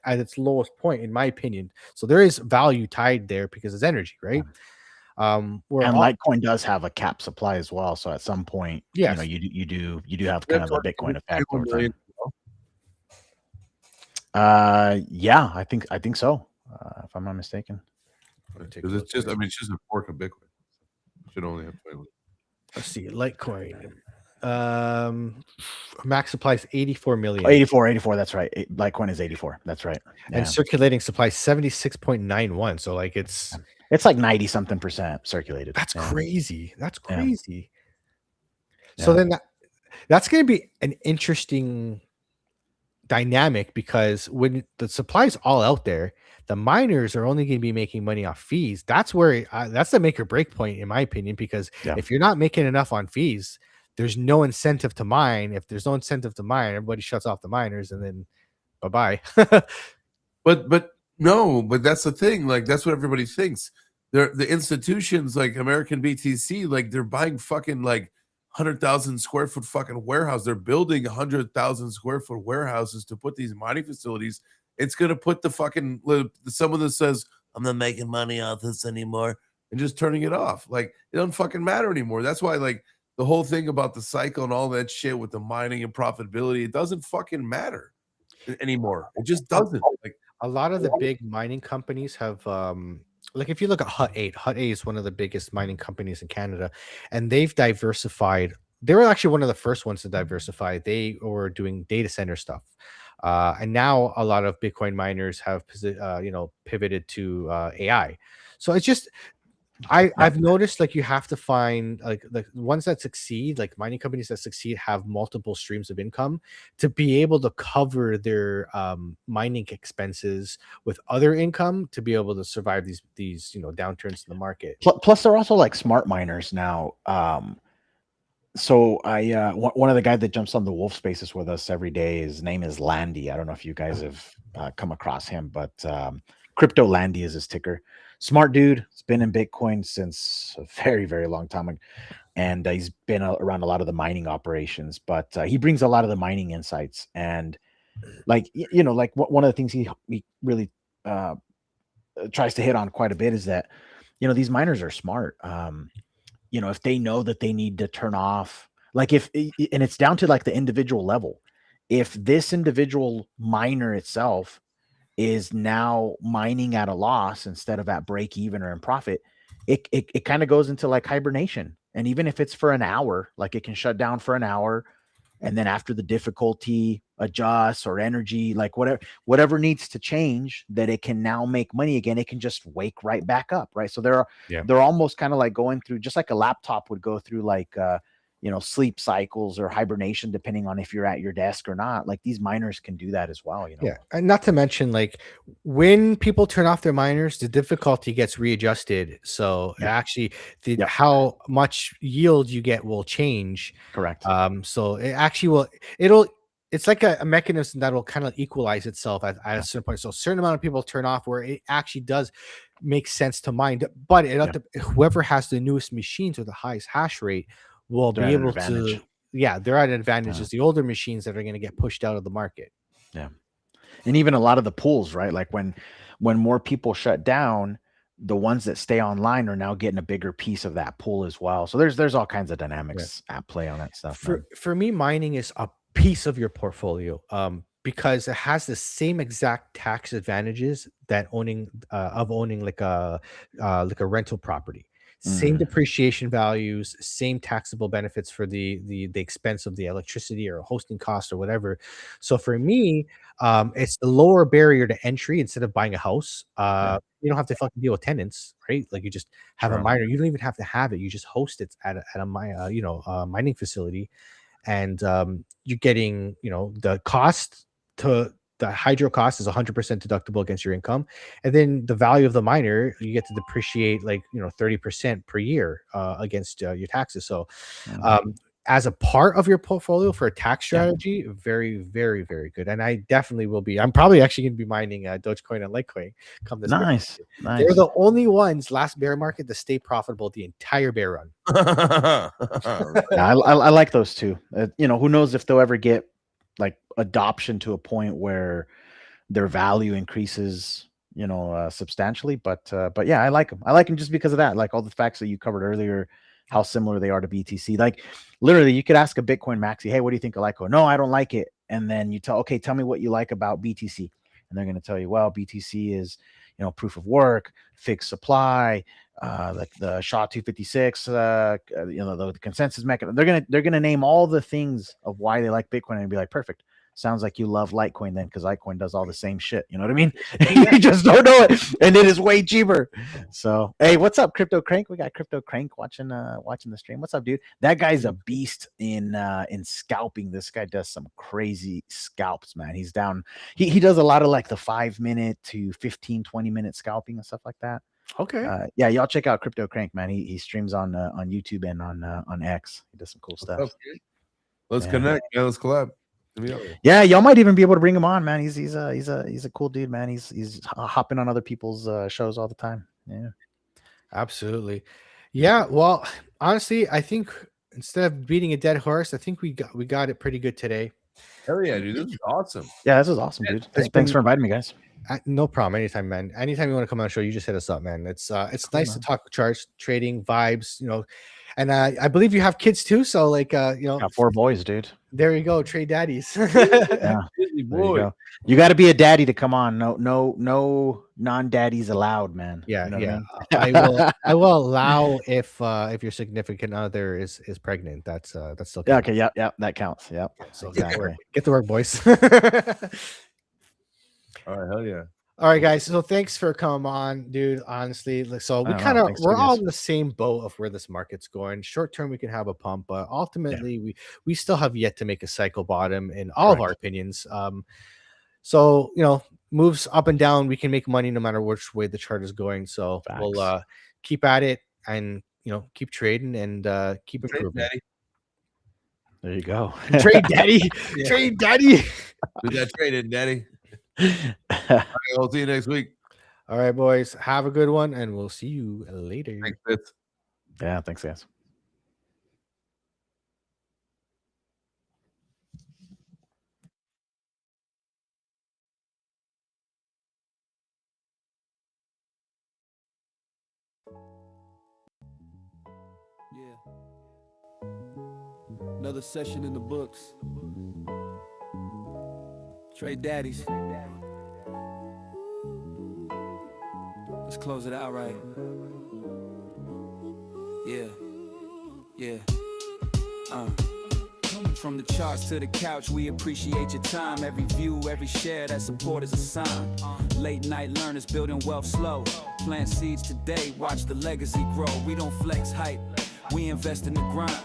its lowest point, in my opinion. So there is value tied there because it's energy, right? Where And all, Litecoin does have a cap supply as well. So at some point, yes, you do have kind of the Bitcoin effect over 21 million. time. Yeah, I think so. If I'm not mistaken. Because it's just, it's just a fork of Bitcoin. Should only have 21. Let's see, Litecoin. Max supply is 84 million. 84. That's right. Litecoin is 84. That's right. Yeah. And circulating supply 76.91. So like it's like 90 something percent circulated. That's crazy. That's Yeah. crazy. So then that's going to be an interesting dynamic, because when the supply is all out there, the miners are only going to be making money off fees. That's where that's the make or break point, in my opinion, because if you're not making enough on fees, there's no incentive to mine. If there's no incentive to mine, everybody shuts off the miners, and then bye-bye. But that's the thing. Like, that's what everybody thinks. The institutions like American BTC, like they're buying fucking like 100,000 square foot fucking warehouse. They're building 100,000 square foot warehouses to put these mining facilities. It's gonna put the fucking someone that says, I'm not making money off this anymore, and just turning it off. Like, it doesn't fucking matter anymore. That's why, like, the whole thing about the cycle and all that shit with the mining and profitability, it doesn't fucking matter anymore. It just doesn't. Like, a lot of the big mining companies have like if you look at Hut 8 is one of the biggest mining companies in Canada, and they've diversified. They were actually one of the first ones to diversify. They were doing data center stuff, and now a lot of Bitcoin miners have pivoted to AI. So it's just I've noticed, like, you have to find like ones that succeed, like mining companies that succeed have multiple streams of income to be able to cover their mining expenses with other income to be able to survive these downturns in the market. Plus, they're also like smart miners now. So one of the guys that jumps on the Wolf Spaces with us every day, his name is Landy. I don't know if you guys have come across him, but Crypto Landy is his ticker. Smart dude. He's been in Bitcoin since a very, very long time, and he's been around a lot of the mining operations. But he brings a lot of the mining insights, and like one of the things he really tries to hit on quite a bit is that these miners are smart. If they know that they need to turn off, like and it's down to like the individual level. If this individual miner itself is now mining at a loss instead of at break even or in profit, it kind of goes into like hibernation. And even if it's for an hour, like it can shut down for an hour, and then after the difficulty adjusts or energy, like whatever needs to change, that it can now make money again, it can just wake right back up, right? So they're almost kind of like going through, just like a laptop would go through, like sleep cycles or hibernation, depending on if you're at your desk or not. Like, these miners can do that as well. Yeah, and not to mention, like, when people turn off their miners, the difficulty gets readjusted. So actually, how much yield you get will change. Correct. So it actually it's like a mechanism that will kind of equalize itself at a certain point. So a certain amount of people turn off where it actually does make sense to mine, but whoever has the newest machines or the highest hash rate will be able to. Yeah, they're at an advantage. It's the older machines that are going to get pushed out of the market. Yeah. And even a lot of the pools, right? Like when more people shut down, the ones that stay online are now getting a bigger piece of that pool as well. So there's all kinds of dynamics at play on that stuff. For me, mining is a piece of your portfolio, because it has the same exact tax advantages that owning like a rental property. same depreciation values, same taxable benefits for the expense of the electricity or hosting costs or whatever. So for me, it's the lower barrier to entry instead of buying a house. You don't have to fucking deal with tenants, right? Like you just have a True. miner. You don't even have to have it. You just host it at a mining facility, and you're getting the cost to the hydro cost is 100% deductible against your income, and then the value of the miner you get to depreciate like 30% per year against your taxes. So as a part of your portfolio for a tax Yeah. strategy, very, very, very good. And I definitely will be. I'm probably actually going to be mining Dogecoin and Litecoin come this bear Nice. market. They're the only ones last bear market to stay profitable the entire bear run. Yeah, I like those two. Who knows if they'll ever get like adoption to a point where their value increases, substantially. But yeah, I like them. I like them just because of that. Like all the facts that you covered earlier, how similar they are to BTC. Like literally, you could ask a Bitcoin maxi, "Hey, what do you think of Litecoin?" "No, I don't like it." And then you tell me what you like about BTC, and they're going to tell you, "Well, BTC is, proof of work, fixed supply, like the SHA-256, the consensus mechanism." They're gonna name all the things of why they like Bitcoin and be like, perfect. Sounds like you love Litecoin then, because Litecoin does all the same shit. You know what I mean? You just don't know it, and it is way cheaper. So, hey, what's up, Crypto Crank? We got Crypto Crank watching the stream. What's up, dude? That guy's a beast in scalping. This guy does some crazy scalps, man. He's down. He does a lot of like the 5-minute to 15-20-minute scalping and stuff like that. Okay. Yeah, y'all check out Crypto Crank, man. He streams on YouTube and on X. He does some cool stuff. Let's connect. Yeah, let's collab. Yeah, y'all might even be able to bring him on, man. He's a cool dude, man. He's hopping on other people's shows all the time. Yeah, absolutely. Yeah, well, honestly, I think instead of beating a dead horse, I think we got it pretty good today. Hell yeah, dude! This is awesome. Yeah, this is awesome, dude. Thanks for inviting me, guys. No problem. Anytime, man. Anytime you want to come on the show, you just hit us up, man. It's cool, nice to talk charts, trading, vibes, and I believe you have kids too. So like, got 4 boys, dude. There you go, trade daddies. Yeah, boy. You got to be a daddy to come on. No non-daddies allowed, man. Yeah, I mean? I will allow if your significant other is pregnant. That's still counts. Okay. Yeah, that counts. Yep. So exactly. Get to work, boys. All right, hell yeah. All right, guys. So thanks for coming on, dude. Honestly, so we're all in the same boat of where this market's going. Short term, we can have a pump, but ultimately, we still have yet to make a cycle bottom in all of our opinions. So moves up and down, we can make money no matter which way the chart is going. So we'll keep at it and keep trading and keep improving. There you go. Trade daddy. Trade daddy. We got traded, daddy. All right, we'll see you next week. All right, boys. Have a good one, and we'll see you later. Thanks, Fitz. Yeah, thanks, guys. Yeah. Another session in the books. Trade Daddies. Let's close it out right. Yeah. From the charts to the couch, we appreciate your time. Every view, every share, that support is a sign. Late night learners building wealth slow. Plant seeds today, watch the legacy grow. We don't flex hype, we invest in the grind.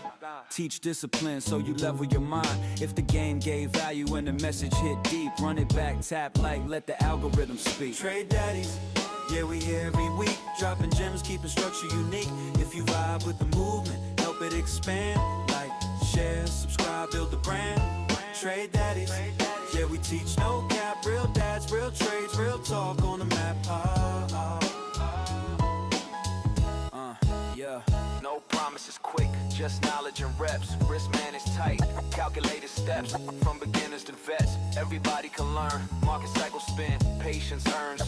Teach discipline so you level your mind. If the game gave value and the message hit deep, run it back, tap like, let the algorithm speak. Trade Daddies, yeah, we here every week. Dropping gems, keeping structure unique. If you vibe with the movement, help it expand. Like, share, subscribe, build the brand. Trade Daddies, yeah, we teach no cap. Real dads, real trades, real talk on the map. Yeah. No promises quick, just knowledge and reps. Risk managed tight, calculated steps. From beginners to vets, everybody can learn. Market cycle spin, patience earns.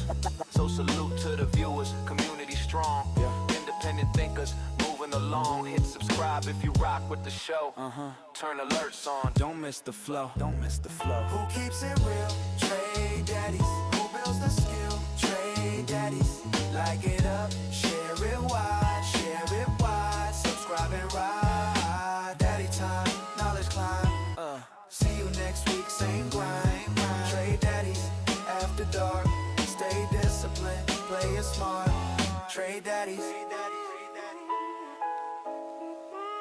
So salute to the viewers, community strong. Independent thinkers, moving along. Hit subscribe if you rock with the show. Turn alerts on, don't miss the flow. Don't miss the flow. Who keeps it real? Trade Daddies. Who builds the skill? Trade Daddies. Like it up, share it wide, share it after dark. Stay disciplined, play it smart. Trade daddies.